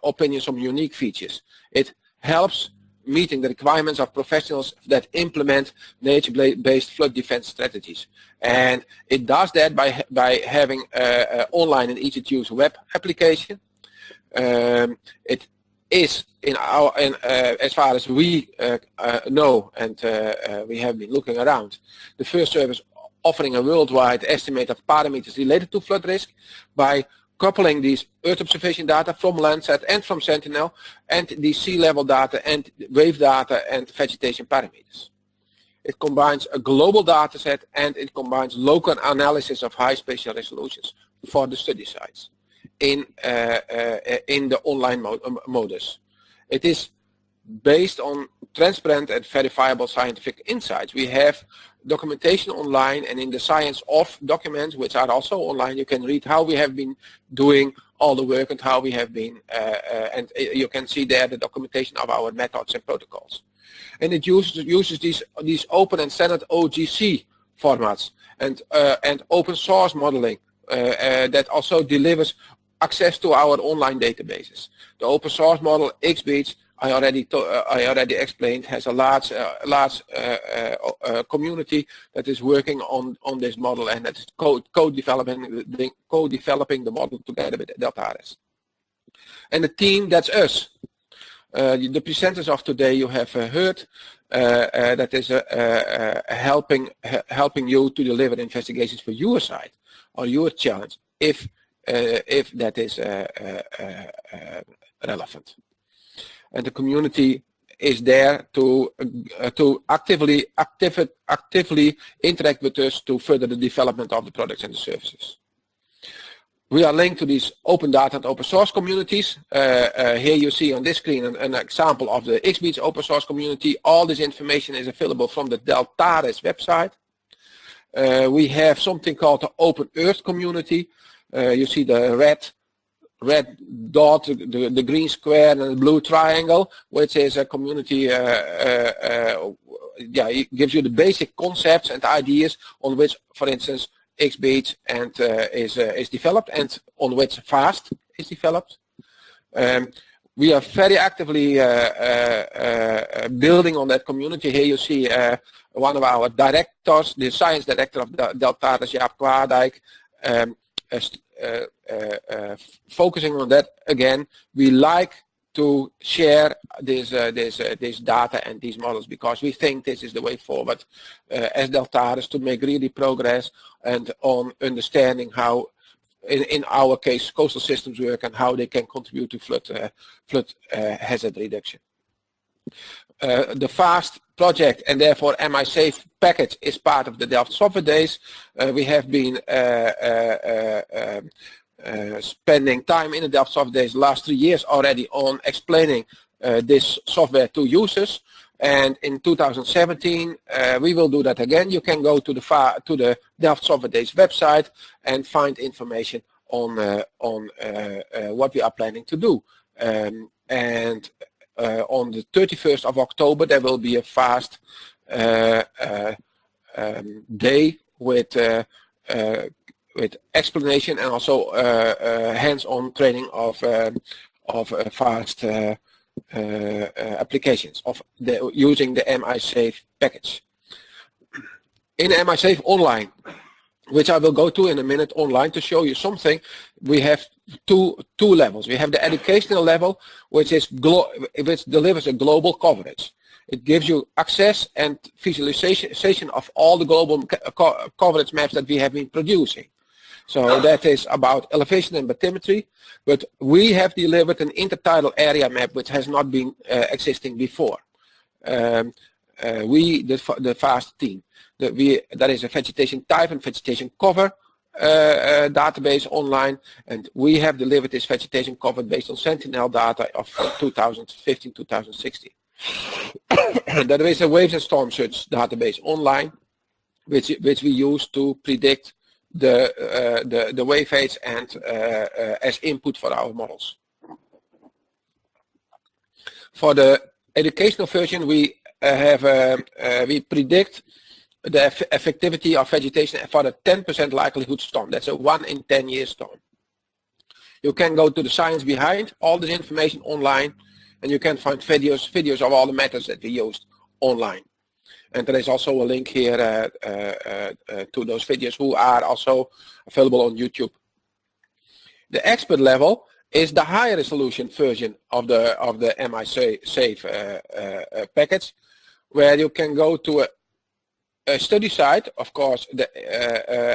opinion some unique features. It helps meeting the requirements of professionals that implement nature-based flood defense strategies, and it does that by having online and easy-to-use web application. It is as far as we know, and we have been looking around, the first service offering a worldwide estimate of parameters related to flood risk by coupling these Earth observation data from Landsat and from Sentinel and the sea level data and wave data and vegetation parameters. It combines a global data set and it combines local analysis of high spatial resolutions for the study sites in the online modus. It is based on transparent and verifiable scientific insights. We have documentation online, and in the science of documents, which are also online, you can read how we have been doing all the work and how we have been, and you can see there the documentation of our methods and protocols. And it uses these open and standard OGC formats and open source modeling that also delivers access to our online databases. The open source model XBeach, I already explained, has a large community that is working on this model, and that's co-developing the model together with Deltares. And the team, that's us. The presenters of today you have heard, that is helping you to deliver investigations for your site or your challenge, if that is relevant. And the community is there to actively interact with us to further the development of the products and the services. We are linked to these open data and open source communities. Here you see on this screen an example of the XBeach open source community. All this information is available from the Deltares website. We have something called the Open Earth community. You see the red dot, the green square, and the blue triangle, which is a community. It gives you the basic concepts and ideas on which, for instance, XBeach and is developed, and on which FAST is developed. We are very actively building on that community. Here you see one of our directors, the science director of Deltares, Jaap Kwaadijk, focusing on that again. We like to share this data and these models because we think this is the way forward as Deltares to make really progress and on understanding how, in our case, coastal systems work and how they can contribute to flood hazard reduction. The FAST project and therefore MISafe package is part of the Delft Software Days. We have been spending time in the Delft Software Days last 3 years already on explaining this software to users, and in 2017 we will do that again. You can go to the Delft Software Days website and find information on what we are planning to do. And on the 31st of October there will be a FAST day with explanation and also hands-on training of FAST applications of using the MISafe package. In MISafe Online, which I will go to in a minute online to show you something, we have two levels. We have the educational level, which delivers a global coverage. It gives you access and visualization of all the global coverage maps that we have been producing. So that is about elevation and bathymetry, but we have delivered an intertidal area map which has not been existing before. we, the FAST team, that is a vegetation type and vegetation cover database online, and we have delivered this vegetation cover based on Sentinel data of 2015-2016. And there is a waves and storm surge database online, which we use to predict the wave heights and as input for our models. For the educational version, we predict the effectivity of vegetation for the 10% likelihood storm. That's a 1 in 10 year storm. You can go to the science behind all this information online, and you can find videos of all the methods that we used online. And there is also a link here to those videos, who are also available on YouTube. The expert level is the high resolution version of the MI Safe package, where you can go to a study site, of course,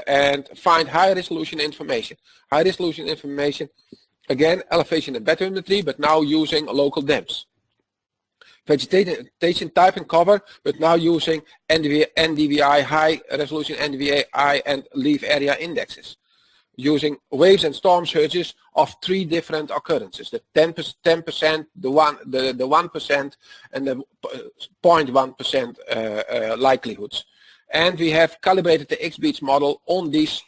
and find high resolution information. High resolution information, again, elevation and bathymetry, but now using local depths. Vegetation type and cover, but now using NDVI, high resolution NDVI and leaf area indexes. Using waves and storm surges of 3 different occurrences: the 10%, the 1%, and the 0.1% likelihoods. And we have calibrated the XBeach model on these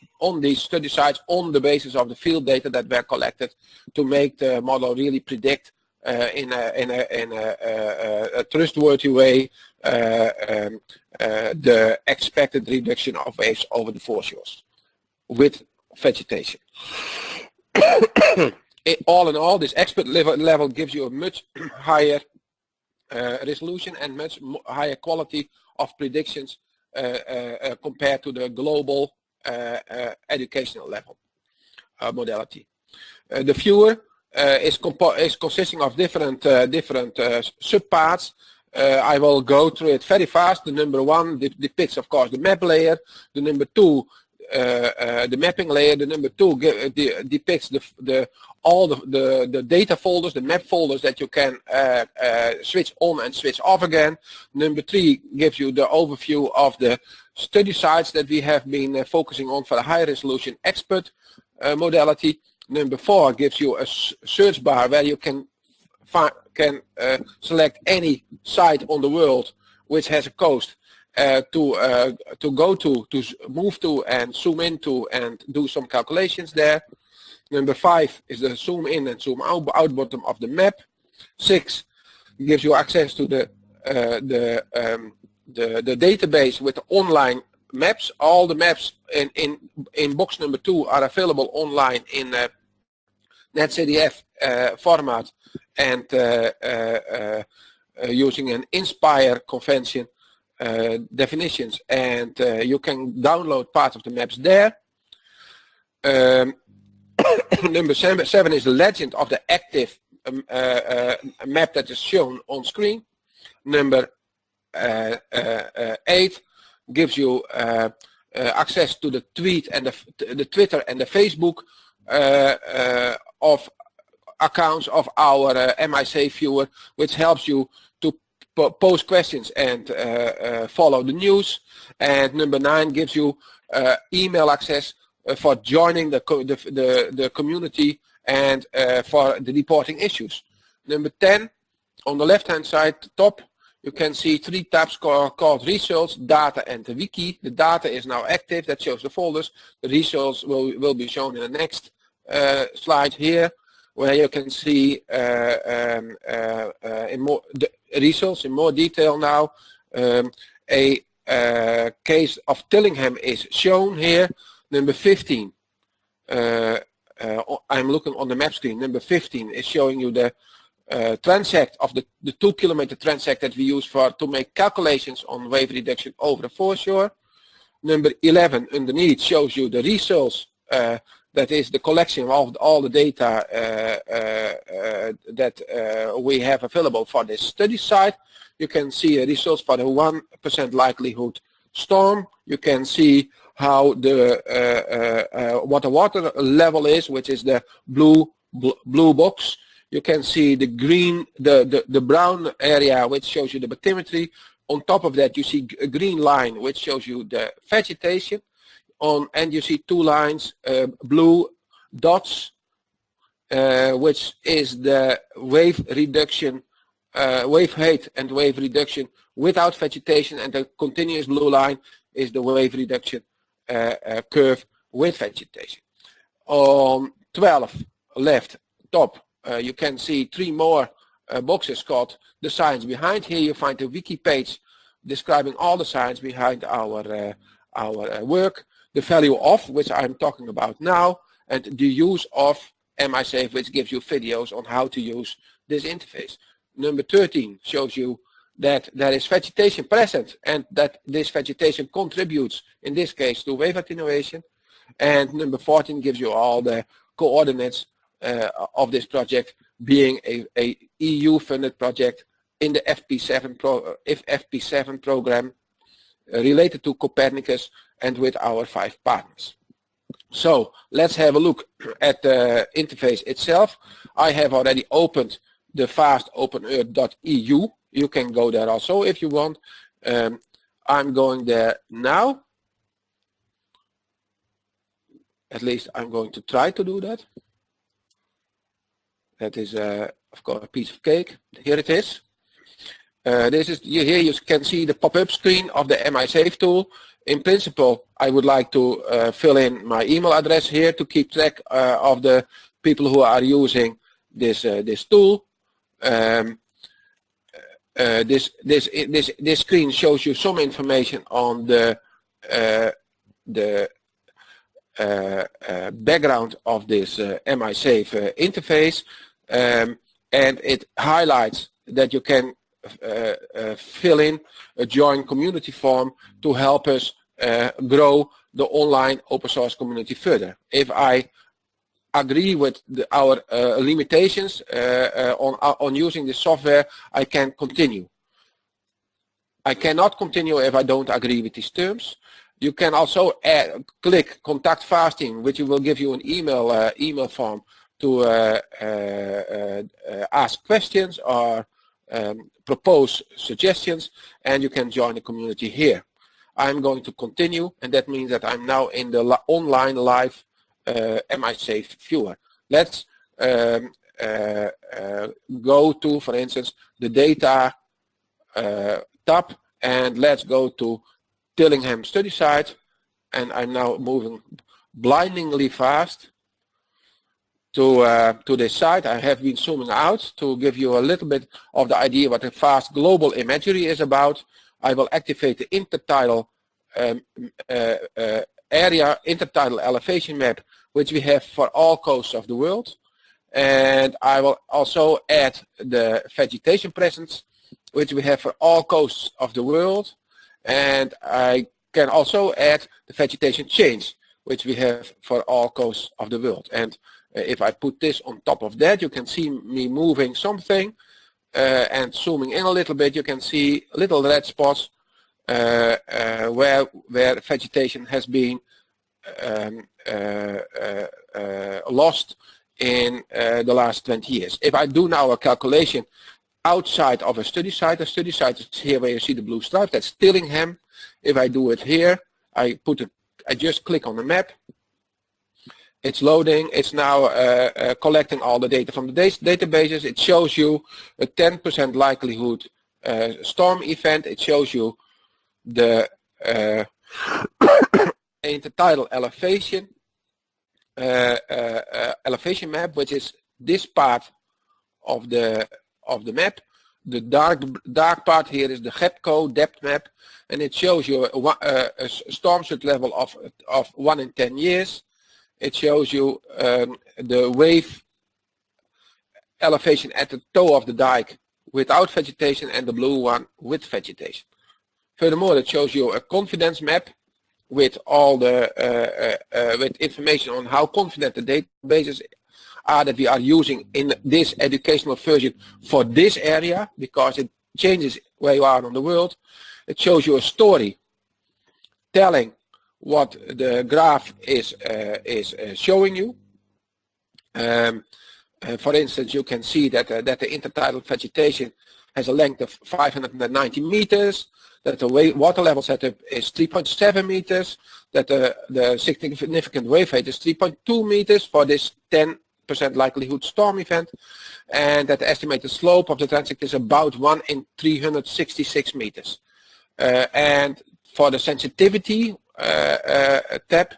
study sites on the basis of the field data that were collected to make the model really predict in a trustworthy way the expected reduction of waves over the foreshores with vegetation. All in all, this expert level gives you a much higher resolution and much higher quality of predictions compared to the global educational level modality. The viewer is consisting of different subparts. I will go through it very fast. The number 1 depicts, of course, the map layer. The number 2, the mapping layer. The number 2 depicts all the data folders, the map folders that you can switch on and switch off again. Number 3 gives you the overview of the study sites that we have been focusing on for the high resolution expert modality. Number 4 gives you a search bar where you can select any site on the world which has a coast to go to move to and zoom into and do some calculations there. Number 5 is the zoom in and zoom out button of the map. 6 gives you access to the database with the online maps. All the maps in box number 2 are available online in NetCDF format and using an Inspire convention definitions, and you can download parts of the maps there. Number 7 is the legend of the active map that is shown on screen. Number 8 gives you access to the tweet and the Twitter and the Facebook of accounts of our MI viewer, which helps you to pose questions and follow the news. And number 9 gives you email access for joining the community and for the reporting issues. Number 10, on the left hand side top, you can see 3 tabs called results, data, and the wiki. The data is now active, that shows the folders. The results will be shown in the next slide here, where you can see the results in more detail now. A case of Tillingham is shown here. Number 15, I'm looking on the map screen. Number 15 is showing you the transect of the 2 kilometer transect that we use to make calculations on wave reduction over the foreshore. Number 11 underneath shows you the results. That is the collection of all the data that we have available for this study site. You can see results for the 1% likelihood storm. You can see how the what the water level is, which is the blue box. You can see the green, the brown area, which shows you the bathymetry. on top of that you see a green line which shows you the vegetation, and you see two lines, blue dots, which is the wave reduction, wave height and wave reduction without vegetation, and the continuous blue line is the wave reduction curve with vegetation. On 12 left top you can see three more boxes called the science behind. Here you find the wiki page describing all the science behind our work, the value of, which I'm talking about now, and the use of MISafe, which gives you videos on how to use this interface. Number 13 shows you that there is vegetation present and that this vegetation contributes, in this case, to wave attenuation. And number 14 gives you all the coordinates of this project, being a EU-funded project in the FP7 program related to Copernicus and with our 5 partners. So let's have a look at the interface itself. I have already opened the fastopenearth.eu. You can go there also if you want. I'm going there now. At least I'm going to try to do that. That is, of course, a piece of cake. Here it is. This is here you can see the pop-up screen of the MISafe tool. In principle, I would like to fill in my email address here to keep track of the people who are using this tool. This screen shows you some information on the background of this MISafe interface, and it highlights that you can fill in a join community form to help us grow the online open source community further. If I agree with our limitations on using the software, I can continue. I cannot continue if I don't agree with these terms. You can also click Contact Fasting, which will give you an email form to ask questions or propose suggestions, and you can join the community here. I'm going to continue, and that means that I'm now in the online live MISafe viewer. Let's go to, for instance, the data tab, and let's go to Tillingham study site, and I'm now moving blindingly fast to this site. I have been zooming out to give you a little bit of the idea what the fast global imagery is about. I will activate the intertidal intertidal elevation map, which we have for all coasts of the world, and I will also add the vegetation presence, which we have for all coasts of the world, and I can also add the vegetation change, which we have for all coasts of the world. And if I put this on top of that, you can see me moving something, and zooming in a little bit, you can see little red spots where vegetation has been lost in the last 20 years. If I do now a calculation outside of a study site is here where you see the blue stripe, that's Tillingham. If I do it here, I just click on the map. It's loading. It's now collecting all the data from the databases. It shows you a 10% likelihood storm event. It shows you the intertidal elevation elevation map, which is this part of the map. The dark part here is the GEPCO depth map, and it shows you a storm surge level of 1 in 10 years. It shows you the wave elevation at the toe of the dike without vegetation, and the blue one with vegetation. Furthermore, it shows you a confidence map with all the with information on how confident the databases are that we are using in this educational version for this area, because it changes where you are on the world. It shows you a story telling what the graph is showing you. For instance, you can see that the intertidal vegetation has a length of 590 meters. that the water level setup is 3.7 meters, that the significant wave height is 3.2 meters for this 10% likelihood storm event, and that the estimated slope of the transect is about 1 in 366 meters. And for the sensitivity tab,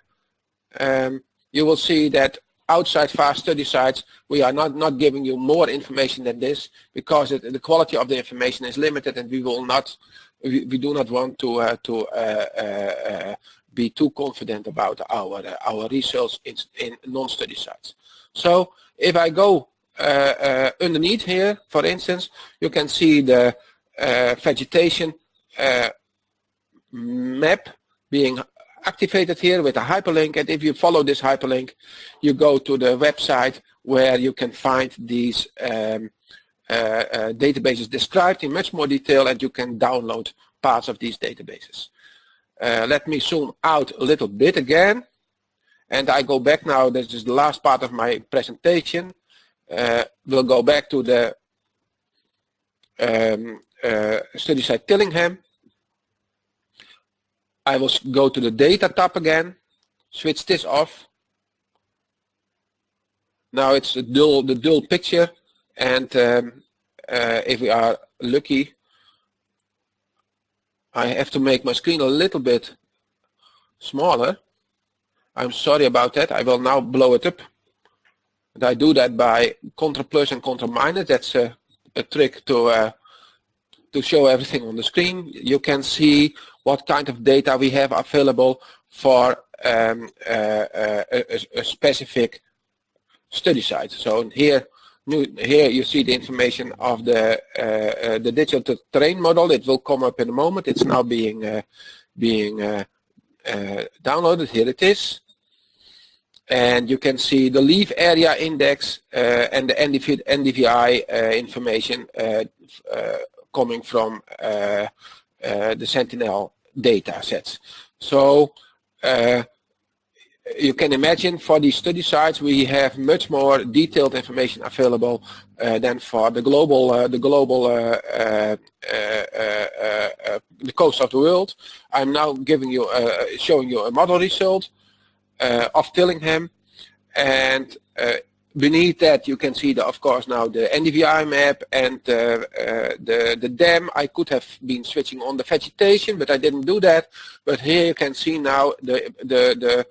you will see that outside fast study sites, we are not giving you more information than this, because the quality of the information is limited, and we do not want to be too confident about our results in non-study sites. So if I go underneath here, for instance, you can see the vegetation map being activated here with a hyperlink, and if you follow this hyperlink, you go to the website where you can find these databases described in much more detail, and you can download parts of these databases. Let me zoom out a little bit again, and I go back now. This is the last part of my presentation. We'll go back to the study site Tillingham. I will go to the data tab again, switch this off. Now it's the dull picture, and if we are lucky, I have to make my screen a little bit smaller. I'm sorry about that. I will now blow it up. And I do that by Ctrl plus and Ctrl minus. That's a trick to show everything on the screen. You can see what kind of data we have available for a specific study site. So here you see the information of the digital terrain model. It will come up in a moment. It's now being downloaded. Here it is. And you can see the leaf area index and the NDVI information coming from the Sentinel data sets. So you can imagine for these study sites we have much more detailed information available than for the coast of the world. I'm now giving you showing you a model result of Tillingham, and beneath that you can see of course now the NDVI map and the dam. I could have been switching on the vegetation, but I didn't do that. But here you can see now the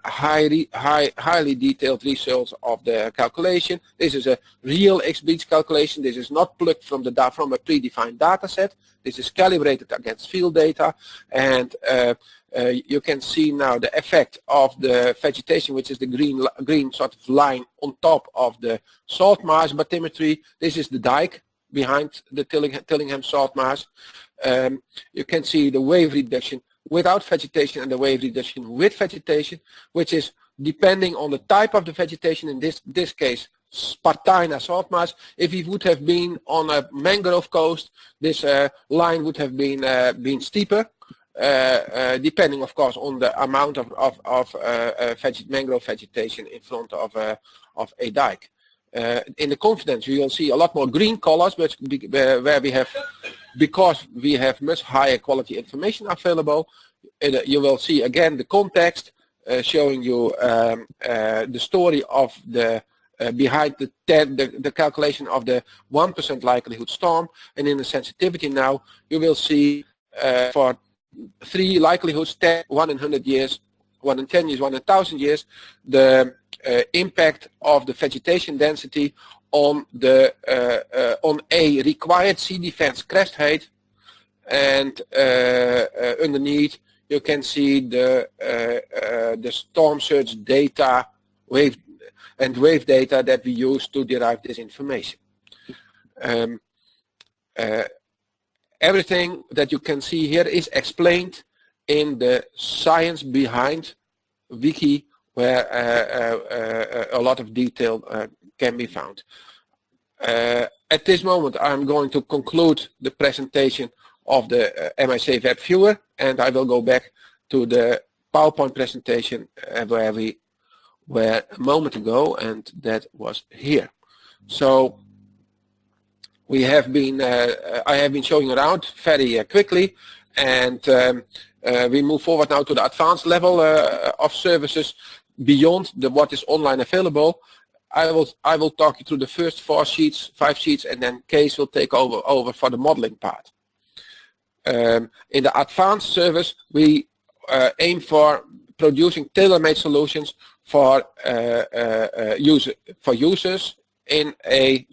highly detailed results of the calculation. This is a real XBeach calculation. This is not plucked from a predefined data set. This is calibrated against field data, and you can see now the effect of the vegetation, which is the green sort of line on top of the salt marsh bathymetry. This is the dike behind the Tillingham salt marsh. You can see the wave reduction without vegetation and the wave reduction with vegetation, which is depending on the type of the vegetation. In this case, Spartina salt marsh. If it would have been on a mangrove coast, this line would have been steeper, depending of course on the amount of mangrove vegetation in front of a dike. In the confidence you will see a lot more green colors, but where we have, because we have much higher quality information available, you will see again the context showing you the story of the behind the calculation of the 1% likelihood storm, and in the sensitivity now you will see for 3 likelihoods, 1 in 100 years, 1 in 10 years, 1 in 1,000 years, the impact of the vegetation density on a required sea defense crest height, and underneath you can see the storm surge data, wave data that we use to derive this information. Everything that you can see here is explained in the science behind wiki, where a lot of detail can be found. At this moment I'm going to conclude the presentation of the MIC web viewer, and I will go back to the PowerPoint presentation where we were a moment ago, and that was here. So we have been, I have been showing around very quickly, and we move forward now to the advanced level of services beyond what is online available. I will talk you through the first 5 sheets, and then Kees will take over for the modeling part. In the advanced service, we aim for producing tailor-made solutions for users in a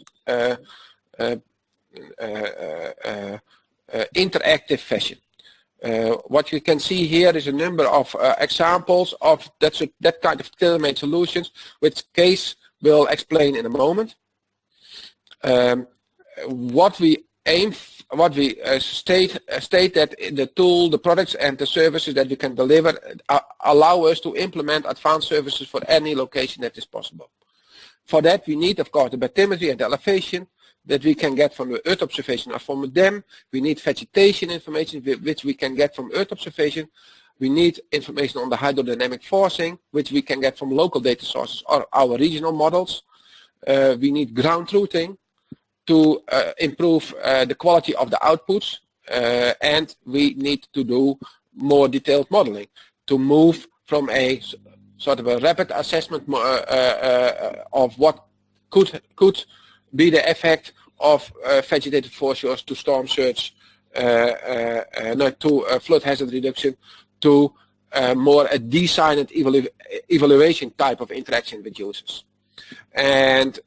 interactive fashion. What you can see here is a number of examples of that kind of tailor-made solutions, which Kees will explain in a moment. What we state that the tool, the products and the services that we can deliver allow us to implement advanced services for any location that is possible. For that we need, of course, the bathymetry and the elevation that we can get from the Earth observation or from a dam. We need vegetation information which we can get from Earth observation. We need information on the hydrodynamic forcing, which we can get from local data sources or our regional models. We need ground truthing to improve the quality of the outputs, and we need to do more detailed modeling to move from a sort of a rapid assessment of what could be the effect of vegetative foreshores to storm surge, to flood hazard reduction, to more a design and evaluation type of interaction with users. And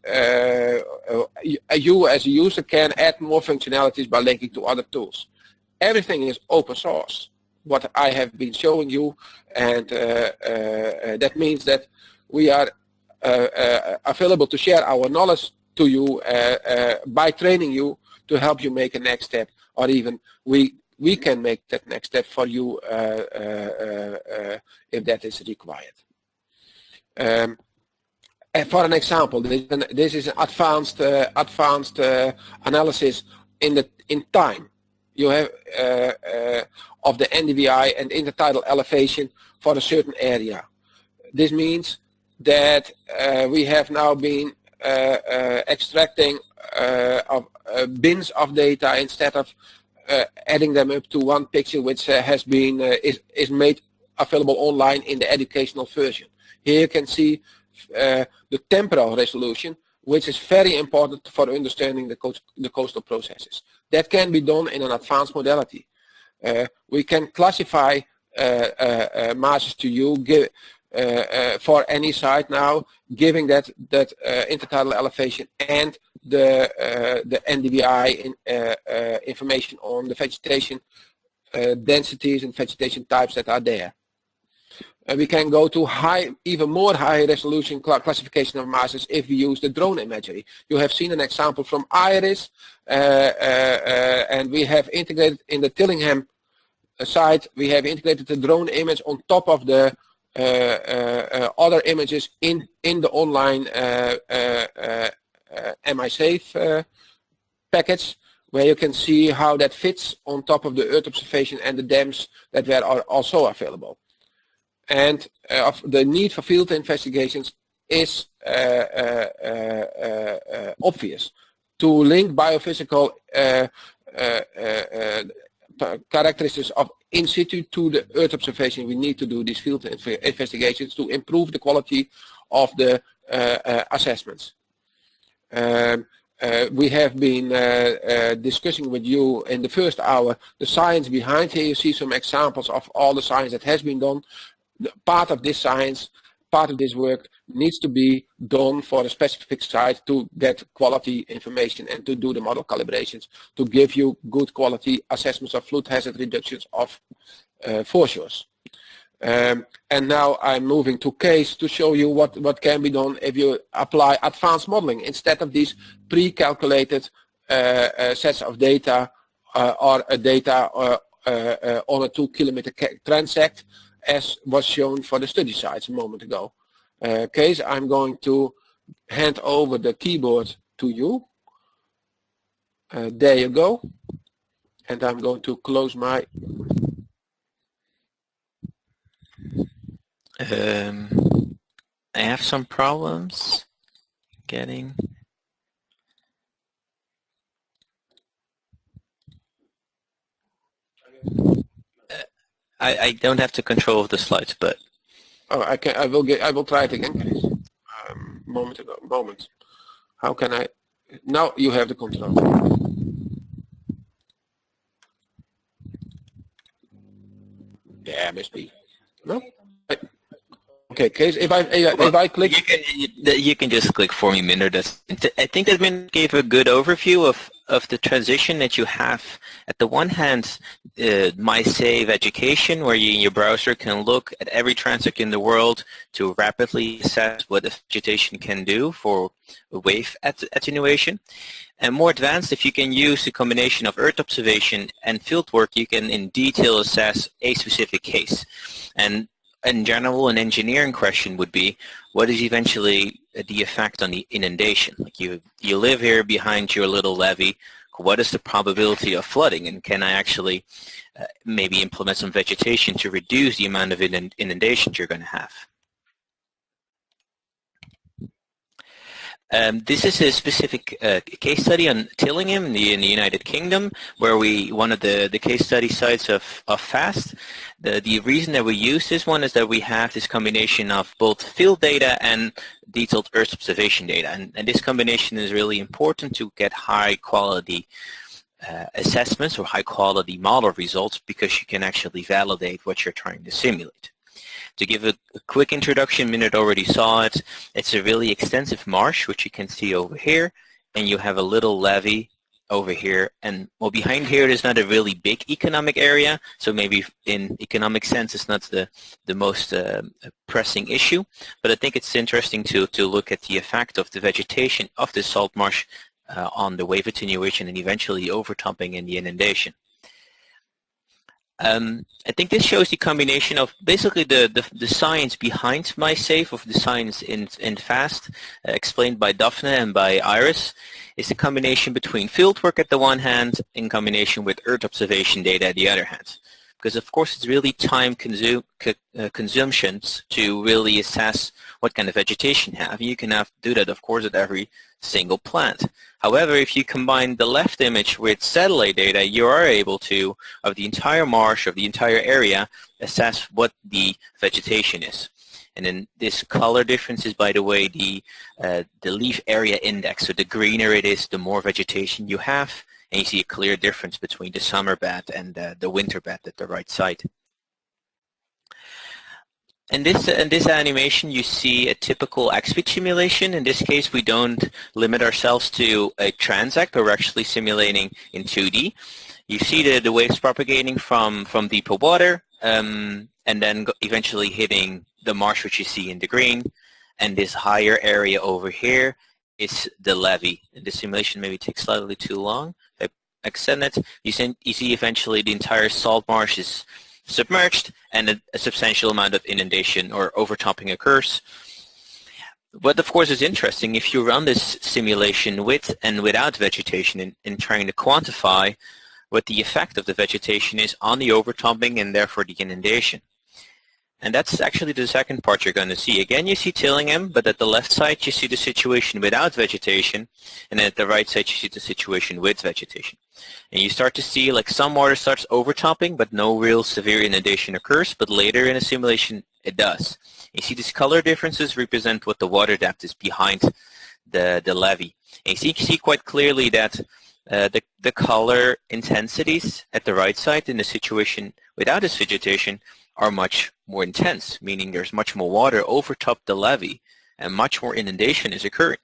you as a user can add more functionalities by linking to other tools. Everything is open source, what I have been showing you, and that means that we are available to share our knowledge to you by training you to help you make a next step, or even we can make that next step for you if that is required. And for an example, this is an advanced analysis in time. You have of the NDVI and intertidal elevation for a certain area. This means that we have now been extracting bins of data instead of adding them up to one picture, which has been is made available online in the educational version. Here you can see the temporal resolution, which is very important for understanding the coastal processes. That can be done in an advanced modality. We can classify masses to you for any site now, giving that intertidal elevation and the NDVI information on the vegetation densities and vegetation types that are there. We can go to even more high resolution classification of masses if we use the drone imagery. You have seen an example from IRIS, and we have integrated in the Tillingham site, we have integrated the drone image on top of the other images in the online MISafe package, where you can see how that fits on top of the Earth observation and the dams that were also available. And the need for field investigations is obvious. To link biophysical characteristics of in situ to the Earth observation, we need to do these field investigations to improve the quality of the assessments. We have been discussing with you in the first hour the science behind. Here you see some examples of all the science that has been done. Part of this science, part of this work needs to be done for a specific site to get quality information and to do the model calibrations to give you good quality assessments of flood hazard reductions of foreshores. And now I'm moving to Kees to show you what can be done if you apply advanced modeling instead of these pre-calculated sets of data or a data on a 2-kilometer transect, as was shown for the study sites a moment ago. Kees, I'm going to hand over the keyboard to you. There you go. And I'm going to close my...
I have some problems getting... I don't have the control of the slides, but
Oh, I will try it again, please. Moment. How can I? Now you have the control. Yeah, must be. No. Okay, Kees, if I click,
you can just click for me, Minder. I think that Minder gave a good overview of the transition that you have. At the one hand, My Save Education, where you in your browser can look at every transect in the world to rapidly assess what the vegetation can do for wave attenuation. And more advanced, if you can use the combination of Earth observation and field work, you can in detail assess a specific case. And in general, an engineering question would be, what is eventually the effect on the inundation? Like you live here behind your little levee, what is the probability of flooding, and can I actually maybe implement some vegetation to reduce the amount of inundations you're going to have? This is a specific case study on Tillingham in the United Kingdom, where one of the case study sites of FAST. The reason that we use this one is that we have this combination of both field data and detailed Earth observation data, and this combination is really important to get high quality assessments or high quality model results, because you can actually validate what you're trying to simulate. To give a quick introduction, Minard already saw it. It's a really extensive marsh, which you can see over here, and you have a little levee over here. And well, behind here, there's not a really big economic area, so maybe in economic sense, it's not the most pressing issue. But I think it's interesting to look at the effect of the vegetation of the salt marsh on the wave attenuation and eventually overtopping and the inundation. I think this shows the combination of basically the science behind MySafe, of the science in FAST, explained by Daphne and by Iris. It's a combination between fieldwork at the one hand in combination with Earth observation data at the other hand. Because of course it's really time consumptions to really assess what kind of vegetation you have. You can do that of course at every single plant. However, if you combine the left image with satellite data, you are able to, of the entire marsh, of the entire area, assess what the vegetation is. And then this color difference is, by the way, the leaf area index. So the greener it is, the more vegetation you have. And you see a clear difference between the summer bed and the winter bed at the right side. In this animation, you see a typical XBeach simulation. In this case, we don't limit ourselves to a transect, but we're actually simulating in 2D. You see the waves propagating from deeper water, and then eventually hitting the marsh, which you see in the green. And this higher area over here is the levee. And the simulation maybe takes slightly too long. If I extend it, you see eventually the entire salt marsh is submerged, and a substantial amount of inundation or overtopping occurs. What of course is interesting, if you run this simulation with and without vegetation in trying to quantify what the effect of the vegetation is on the overtopping and therefore the inundation. And that's actually the second part you're going to see. Again, you see Tillingham, but at the left side you see the situation without vegetation, and then at the right side you see the situation with vegetation. And you start to see like some water starts overtopping, but no real severe inundation occurs, but later in a simulation it does. You see these color differences represent what the water depth is behind the levee. And you see quite clearly that the color intensities at the right side in the situation without this vegetation are much more intense, meaning there's much more water overtop the levee and much more inundation is occurring.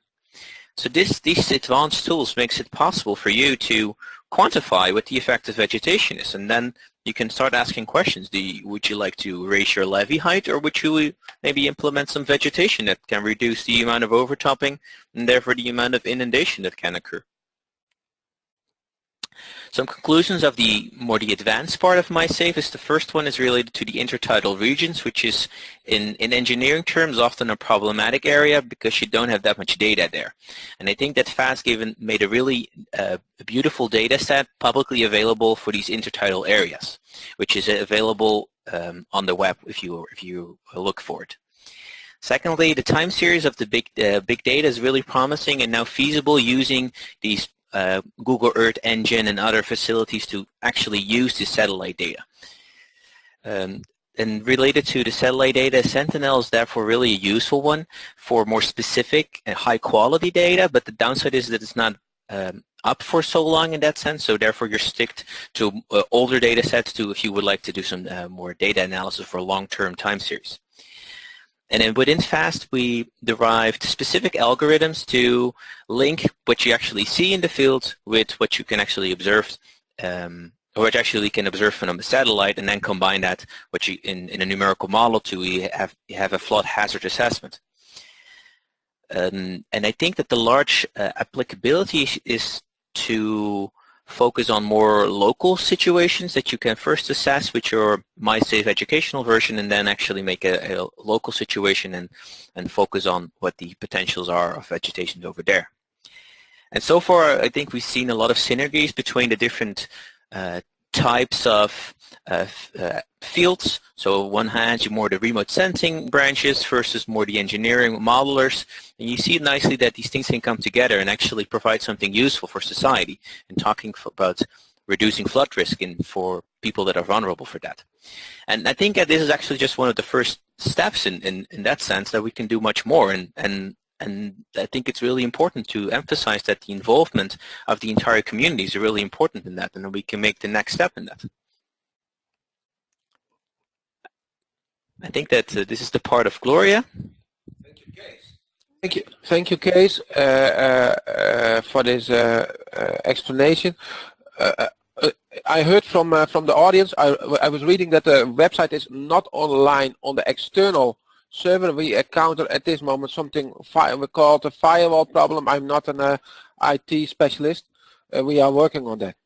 So these advanced tools makes it possible for you to quantify what the effect of vegetation is, and then you can start asking questions. Would you like to raise your levee height, or would you maybe implement some vegetation that can reduce the amount of overtopping and therefore the amount of inundation that can occur? Some conclusions of the advanced part of MySafe is the first one is related to the intertidal regions, which is in engineering terms often a problematic area because you don't have that much data there. And I think that FAST made a really beautiful data set publicly available for these intertidal areas, which is available on the web if you look for it. Secondly, the time series of the big data is really promising and now feasible using these Google Earth Engine and other facilities to actually use the satellite data. And related to the satellite data, Sentinel is therefore really a useful one for more specific and high-quality data, but the downside is that it's not up for so long in that sense, so therefore you're stuck to older data sets if you would like to do some more data analysis for a long-term time series. And then within FAST, we derived specific algorithms to link what you actually see in the field with what you can actually observe, or what you actually can observe from a satellite, and then combine that what you in a numerical model to have a flood hazard assessment. And I think that the large applicability is to focus on more local situations that you can first assess with your MySafe educational version, and then actually make a local situation and focus on what the potentials are of vegetation over there. And so far, I think we've seen a lot of synergies between the different types of fields. So on one hand, you're more the remote sensing branches versus more the engineering modelers. And you see nicely that these things can come together and actually provide something useful for society in talking about reducing flood risk for people that are vulnerable for that. And I think that this is actually just one of the first steps in that sense, that we can do much more. And I think it's really important to emphasize that the involvement of the entire community is really important in that, and we can make the next step in that. I think that this is the part of Gloria.
Thank you, Kees. Thank you, Kees, for this explanation. I heard from the audience. I was reading that the website is not online on the external server. We encounter at this moment something we call the firewall problem. I'm not an IT specialist. We are working on that.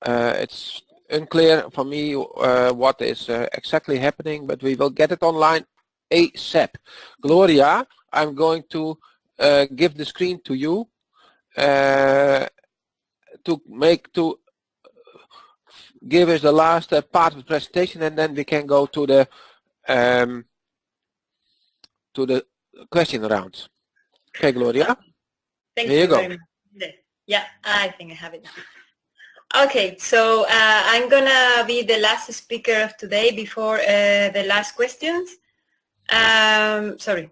It's unclear for me what is exactly happening, but we will get it online ASAP. Gloria, I'm going to give the screen to you to give us the last part of the presentation, and then we can go to the question rounds. Okay, Gloria.
Thank
There you go.
very much. Yeah, I think I have it now. Okay, so I'm gonna be the last speaker of today before the last questions.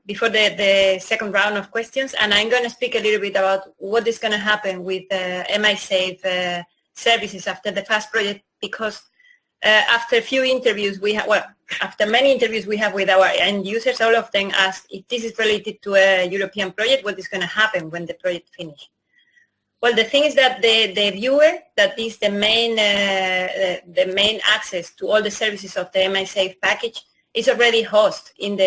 Before the second round of questions, and I'm gonna speak a little bit about what is gonna happen with MySafe services after the FAST project, because after a few interviews after many interviews we have with our end users, all of them ask if this is related to a European project, what is going to happen when the project finishes. Well, the thing is that the viewer, that is the main access to all the services of the MySafe package, is already hosted in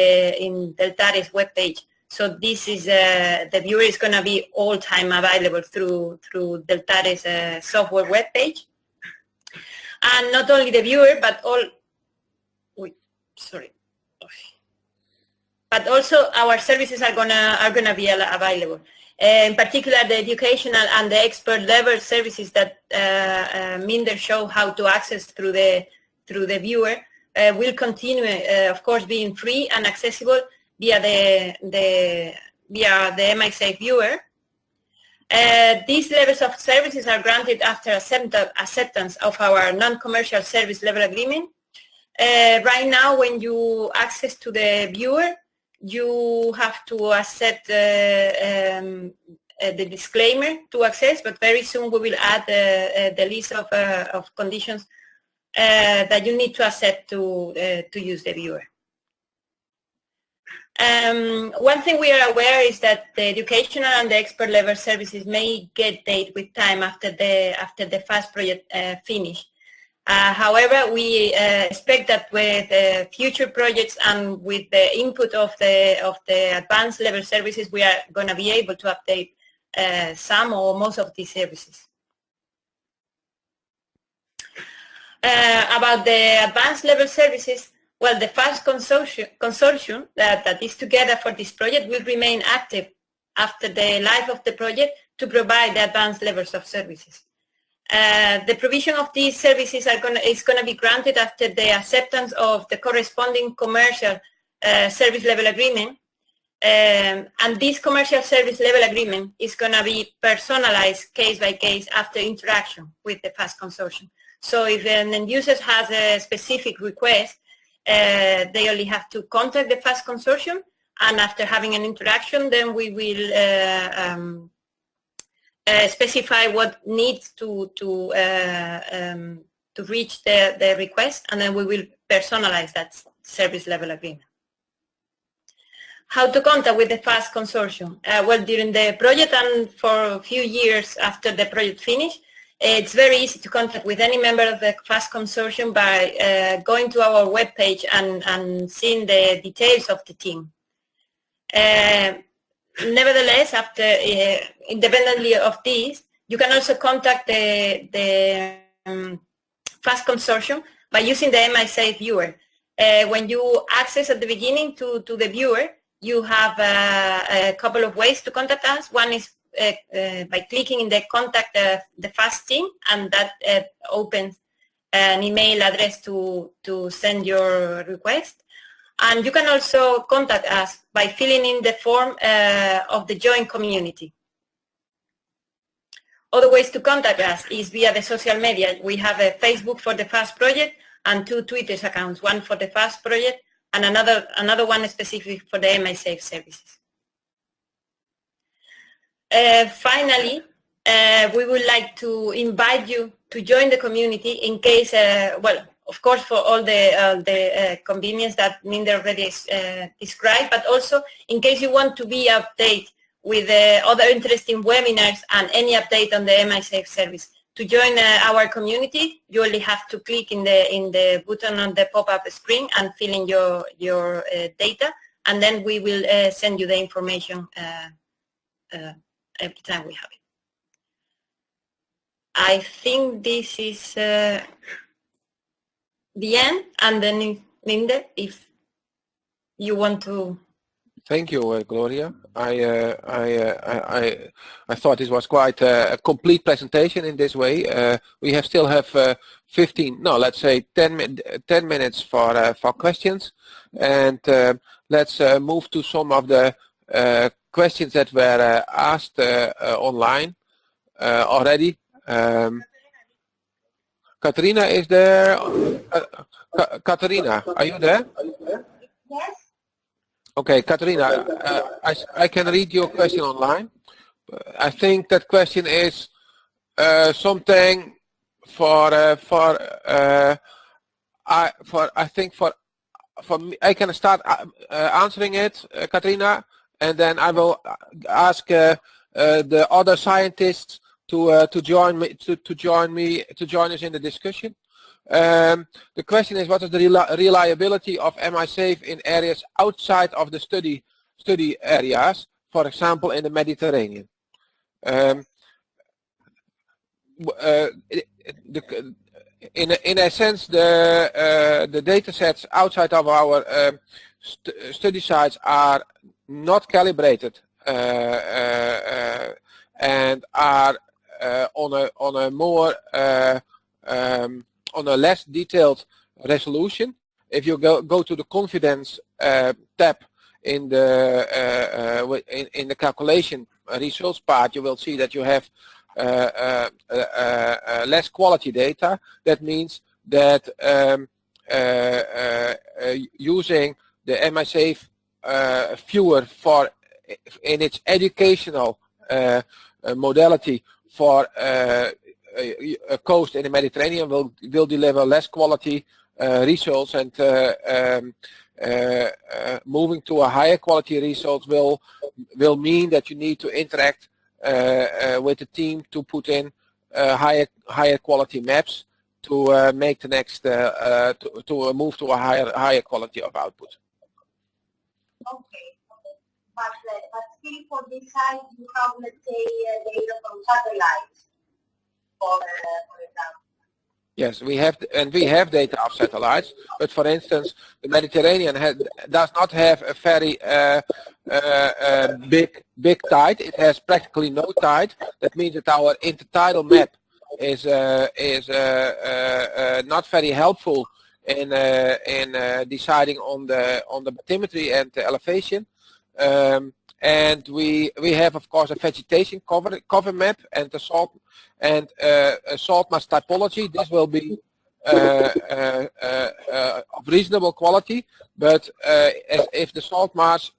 Deltares webpage. So this is the viewer is going to be all time available through Deltares software webpage. And not only the viewer, but but also our services are gonna be available. In particular, the educational and the expert level services that Minder showed how to access through the viewer will continue, of course, being free and accessible via the MySafe viewer. These levels of services are granted after acceptance of our non-commercial service level agreement. Right now, when you access to the viewer, you have to accept the disclaimer to access, but very soon we will add the list of conditions that you need to accept to use the viewer. One thing we are aware is that the educational and the expert level services may get dated with time after the FAST project finish. However, we expect that with future projects and with the input of the advanced level services, we are going to be able to update some or most of these services. About the advanced level services, well, the FAST consortium that is together for this project will remain active after the life of the project to provide the advanced levels of services. The provision of these services is going to be granted after the acceptance of the corresponding commercial service level agreement, And this commercial service level agreement is going to be personalized case by case after interaction with the FAST consortium. So if an end user has a specific request, they only have to contact the FAST consortium, and after having an interaction, then we will specify what needs to reach the request, and then we will personalize that service level agreement. How to contact with the FAST consortium? Well, during the project and for a few years after the project finished, it's very easy to contact with any member of the FAST consortium by going to our webpage and seeing the details of the team. Nevertheless, after independently of this, you can also contact the FAST consortium by using the MISAFE viewer. When you access at the beginning to the viewer, you have a couple of ways to contact us. One is by clicking in the contact the FAST team, and that opens an email address to send your request. And you can also contact us by filling in the form of the joint community. Other ways to contact us is via the social media. We have a Facebook for the FAST project and 2 Twitter accounts, one for the FAST project and another one specific for the MISAFE services. Finally, we would like to invite you to join the community in case, well, of course, for all the convenience that Minder already described, but also in case you want to be updated with other interesting webinars and any update on the MISAFE service. To join our community, you only have to click in the button on the pop-up screen and fill in your data, and then we will send you the information every time we have it. I think this is the end, and then Minder, if you want to.
Thank you, Gloria. I thought this was quite a complete presentation in this way. We still have let's say 10 minutes for questions, and let's move to some of the questions that were asked online already. Katerina is there. Katerina, are you there?
Yes.
Okay, Katerina, I can read your question online. I think that question is something for me. I can start answering it, Katerina, and then I will ask the other scientists to join us in the discussion. The question is, what is the reliability of MISAFE in areas outside of the study areas, for example in the Mediterranean? In a sense, the data sets outside of our study sites are not calibrated and are on a less detailed resolution. If you go to the confidence tab in the calculation results part, you will see that you have less quality data. That means that using the MISAFE viewer in its educational modality for a coast in the Mediterranean will deliver less quality results, and moving to a higher quality results will mean that you need to interact with the team to put in higher quality maps to make the next to move to a higher quality of output.
Okay. But still for this side you have, let's say, data from satellites, for example.
Yes, we have data of satellites, but for instance, the Mediterranean does not have a very big tide. It has practically no tide. That means that our intertidal map is not very helpful in deciding on the bathymetry and the elevation. And we have, of course, a vegetation cover map and the salt and a salt mass typology. This will be of reasonable quality, but if the salt mass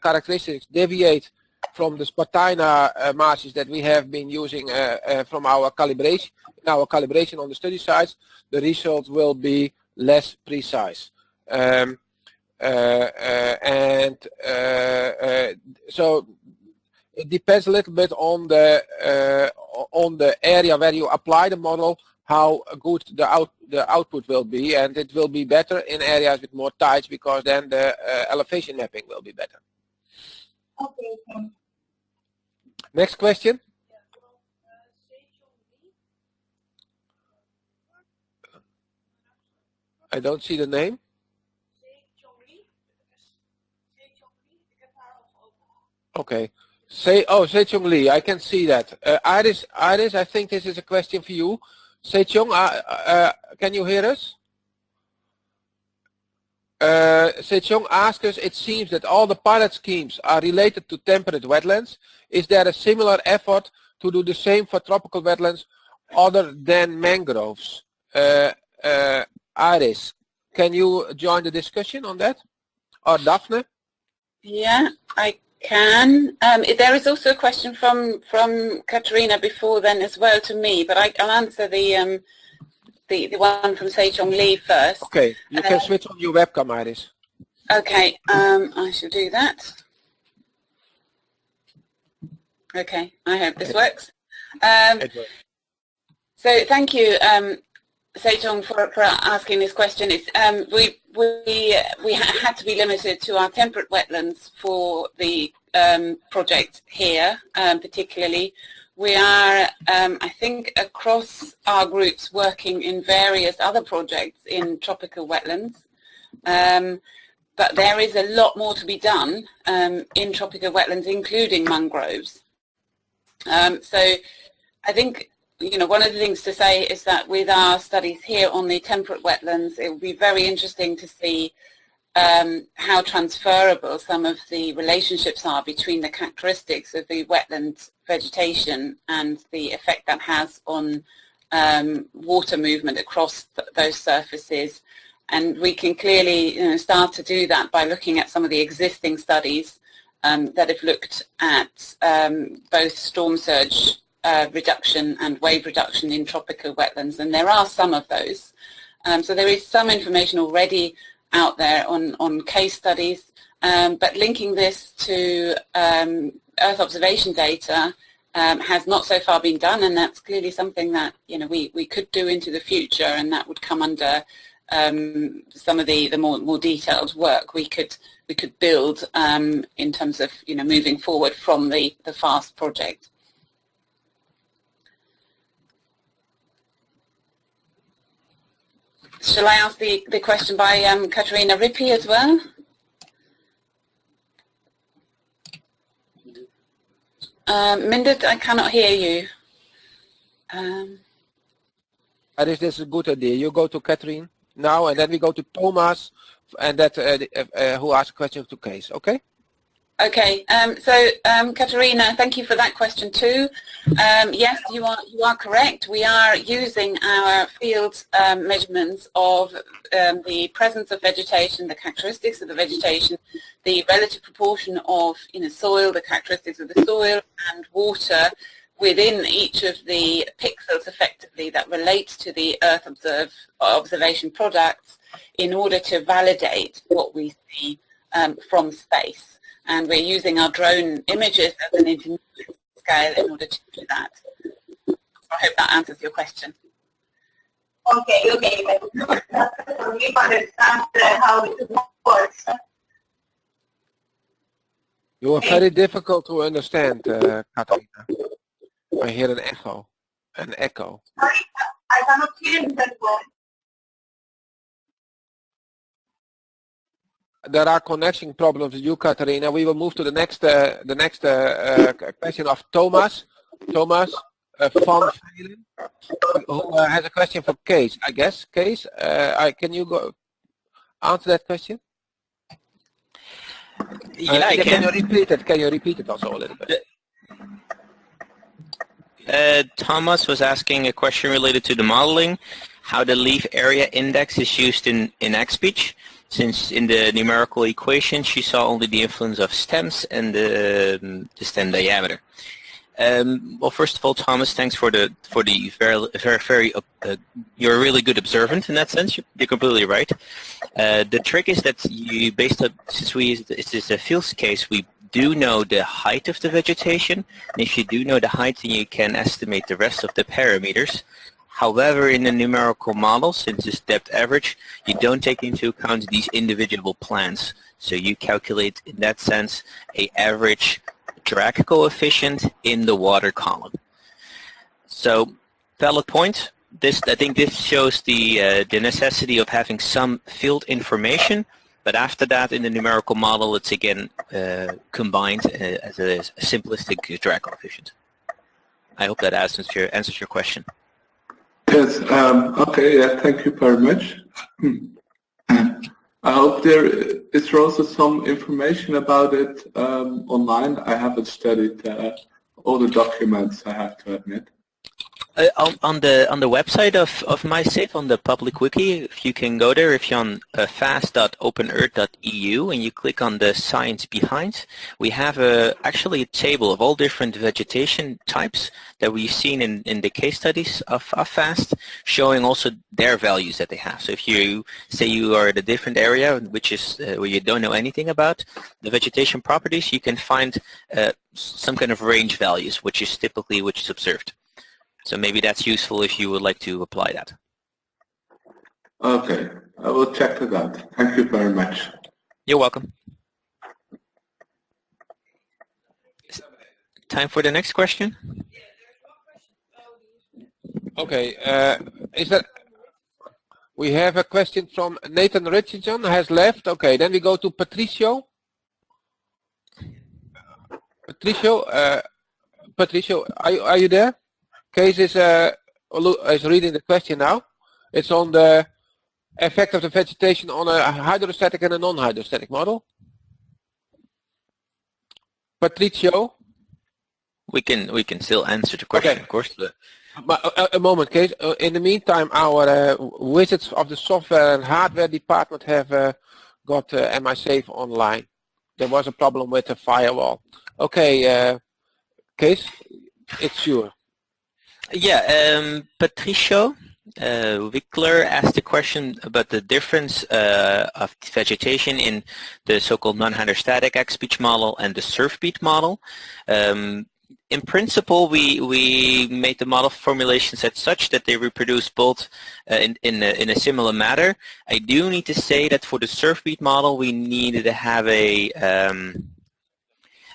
characteristics deviate from the Spartina masses that we have been using from our calibration on the study sites, the results will be less precise. So it depends a little bit on the area where you apply the model, how good the output will be, and it will be better in areas with more tides because then the elevation mapping will be better.
Okay, thank you.
Next question. I don't see the name. Okay. Sejong Lee, I can see that. Iris, I think this is a question for you. Sejong, can you hear us? Sejong asks us, it seems that all the pilot schemes are related to temperate wetlands. Is there a similar effort to do the same for tropical wetlands other than mangroves? Iris, can you join the discussion on that? Or Daphne?
Yeah, I can. There is also a question from Katerina before then as well to me, but I'll answer the one from Sejong Lee first.
Okay, you can switch on your webcam, Iris.
Okay, I shall do that. Okay, I hope this works. So thank you, Sejong, for asking this question. It's, we had to be limited to our temperate wetlands for the project here, particularly. We are, I think, across our groups working in various other projects in tropical wetlands. But there is a lot more to be done in tropical wetlands, including mangroves. So I think, you know, one of the things to say is that with our studies here on the temperate wetlands, it will be very interesting to see how transferable some of the relationships are between the characteristics of the wetland vegetation and the effect that has on water movement across those surfaces. And we can clearly start to do that by looking at some of the existing studies that have looked at both storm surge reduction and wave reduction in tropical wetlands, and there are some of those. So there is some information already out there on case studies, but linking this to Earth observation data has not so far been done, and that's clearly something that, you know, we could do into the future, and that would come under some of the more detailed work we could build in terms of, you know, moving forward from the FAST project. Shall I ask the question by Katerina Rippey as well? Mindit, I cannot hear you.
This is a good idea. You go to Katerina now, and then we go to Thomas, and that who asked a question to Case. Okay?
Okay. So Katerina, thank you for that question too. Yes, you are correct. We are using our field measurements of the presence of vegetation, the characteristics of the vegetation, the relative proportion of, you know, soil, the characteristics of the soil and water within each of the pixels effectively that relate to the Earth observation products in order to validate what we see from space. And we're using our drone images as an intermediate scale in order to do that. So I hope that answers your question.
Okay, but we understand how it works.
You are very difficult to understand, Katerina. I hear an echo.
Sorry, I cannot hear you that well.
There are connection problems with you, Katerina. We will move to the next question of Thomas. Thomas van Velen, who has a question for Kees, I guess. Kees, can you go answer that question?
Yeah, I
Can you
can.
repeat it? Can you repeat it also a little bit?
Thomas was asking a question related to the modeling, how the leaf area index is used in XBeach, since in the numerical equation she saw only the influence of stems and the stem diameter. Well, first of all, Thomas, thanks for the very you're a really good observant in that sense. You're completely right. The trick is that you, since this is a field case, we do know the height of the vegetation, and if you do know the height, then you can estimate the rest of the parameters. However, in the numerical model, since it's depth average, you don't take into account these individual plants. So you calculate, in that sense, an average drag coefficient in the water column. So, valid point. I think this shows the necessity of having some field information, but after that, in the numerical model, it's again combined as a simplistic drag coefficient. I hope that answers your question.
Yes, okay, yeah, thank you very much. I hope there is also some information about it online. I haven't studied all the documents, I have to admit.
On the website of MySafe, on the public wiki, if you can go there, if you're on fast.openearth.eu and you click on the science behind, we have actually a table of all different vegetation types that we've seen in the case studies of FAST, showing also their values that they have. So if you say you are at a different area, which is where you don't know anything about the vegetation properties, you can find some kind of range values, which is typically which is observed. So maybe that's useful if you would like to apply that.
Okay, I will check it out. Thank you very much.
You're welcome. Time for the next question.
Okay, we have a question from Nathan Richardson, has left. Okay, then we go to Patricio. Patricio, are you there? Case is reading the question now. It's on the effect of the vegetation on a hydrostatic and a non-hydrostatic model. Patricio?
We can still answer the question, okay. Of course.
A moment, Case. In the meantime, our wizards of the software and hardware department have got MySafe online. There was a problem with the firewall. Okay, Case, it's yours.
Yeah, Patricio Wickler asked a question about the difference of vegetation in the so-called non-hydrostatic XBeach model and the surf-beat model. In principle, we made the model formulations as such that they reproduce both in a similar manner. I do need to say that for the surf-beat model, we needed to have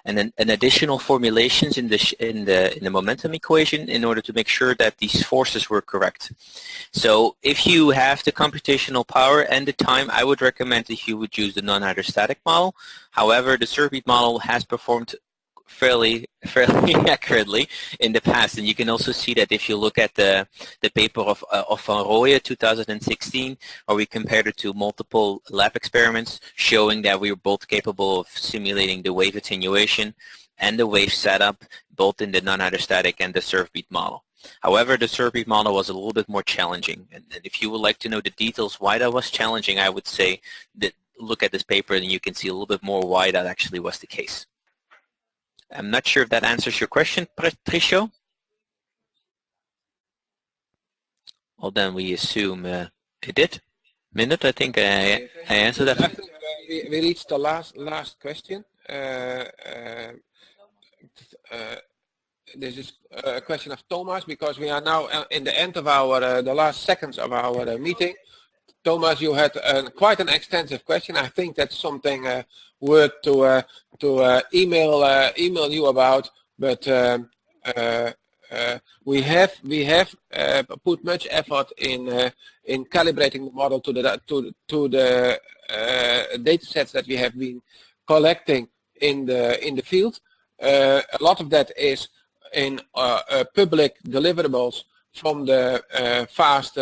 an additional formulations in the momentum equation in order to make sure that these forces were correct. So if you have the computational power and the time, I would recommend that you would use the non-hydrostatic model. However, the surf-beat model has performed fairly accurately in the past, and you can also see that if you look at the paper of Van Rooyen 2016, where we compared it to multiple lab experiments showing that we were both capable of simulating the wave attenuation and the wave setup both in the non-hydrostatic and the surf-beat model. However, the surf-beat model was a little bit more challenging, and if you would like to know the details why that was challenging, I would say that look at this paper and you can see a little bit more why that actually was the case. I'm not sure if that answers your question, Patricio. Well, then we assume it did. Minute, I think I answered that.
I think we reached the last question. This is a question of Thomas, because we are now in the end of our the last seconds of our meeting. Thomas, you had quite an extensive question. I think that's something worth to email you about. But we have put much effort in calibrating the model to the data sets that we have been collecting in the field. A lot of that is in public deliverables from the FAST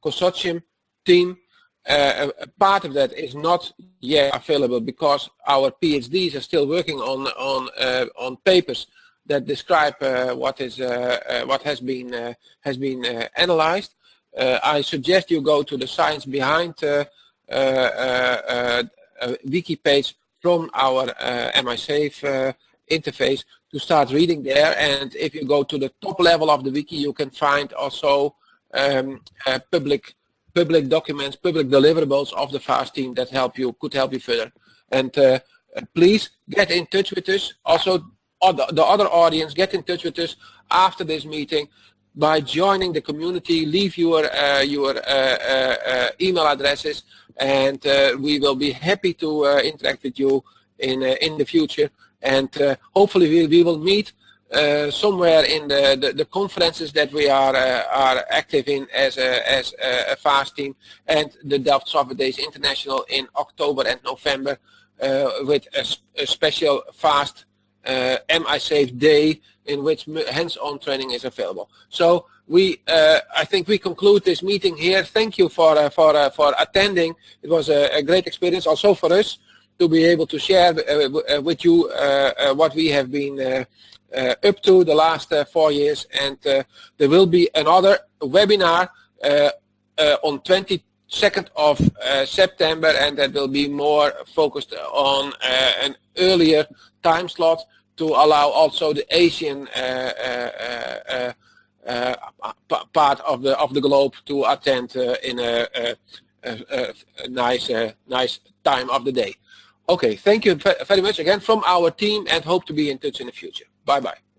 consortium team. part of that is not yet available because our PhDs are still working on papers that describe what has been analyzed. I suggest you go to the Science Behind wiki page from our MISafe interface to start reading there. And if you go to the top level of the wiki, you can find also public documents, public deliverables of the FAST team that could help you further. And please get in touch with us. Also, the other audience, get in touch with us after this meeting by joining the community. Leave your email addresses, and we will be happy to interact with you in the future. And hopefully we will meet somewhere in the conferences that we are active in as a FAST team, and the Delft Software Days International in October and November with a special FAST MISafe day in which hands-on training is available. So I think we conclude this meeting here. Thank you for attending. It was a great experience also for us to be able to share with you what we have been up to the last 4 years. And there will be another webinar on 22nd of September, and that will be more focused on an earlier time slot to allow also the Asian part of the globe to attend in a nice time of the day. Okay, thank you very much again from our team, and hope to be in touch in the future. Bye-bye.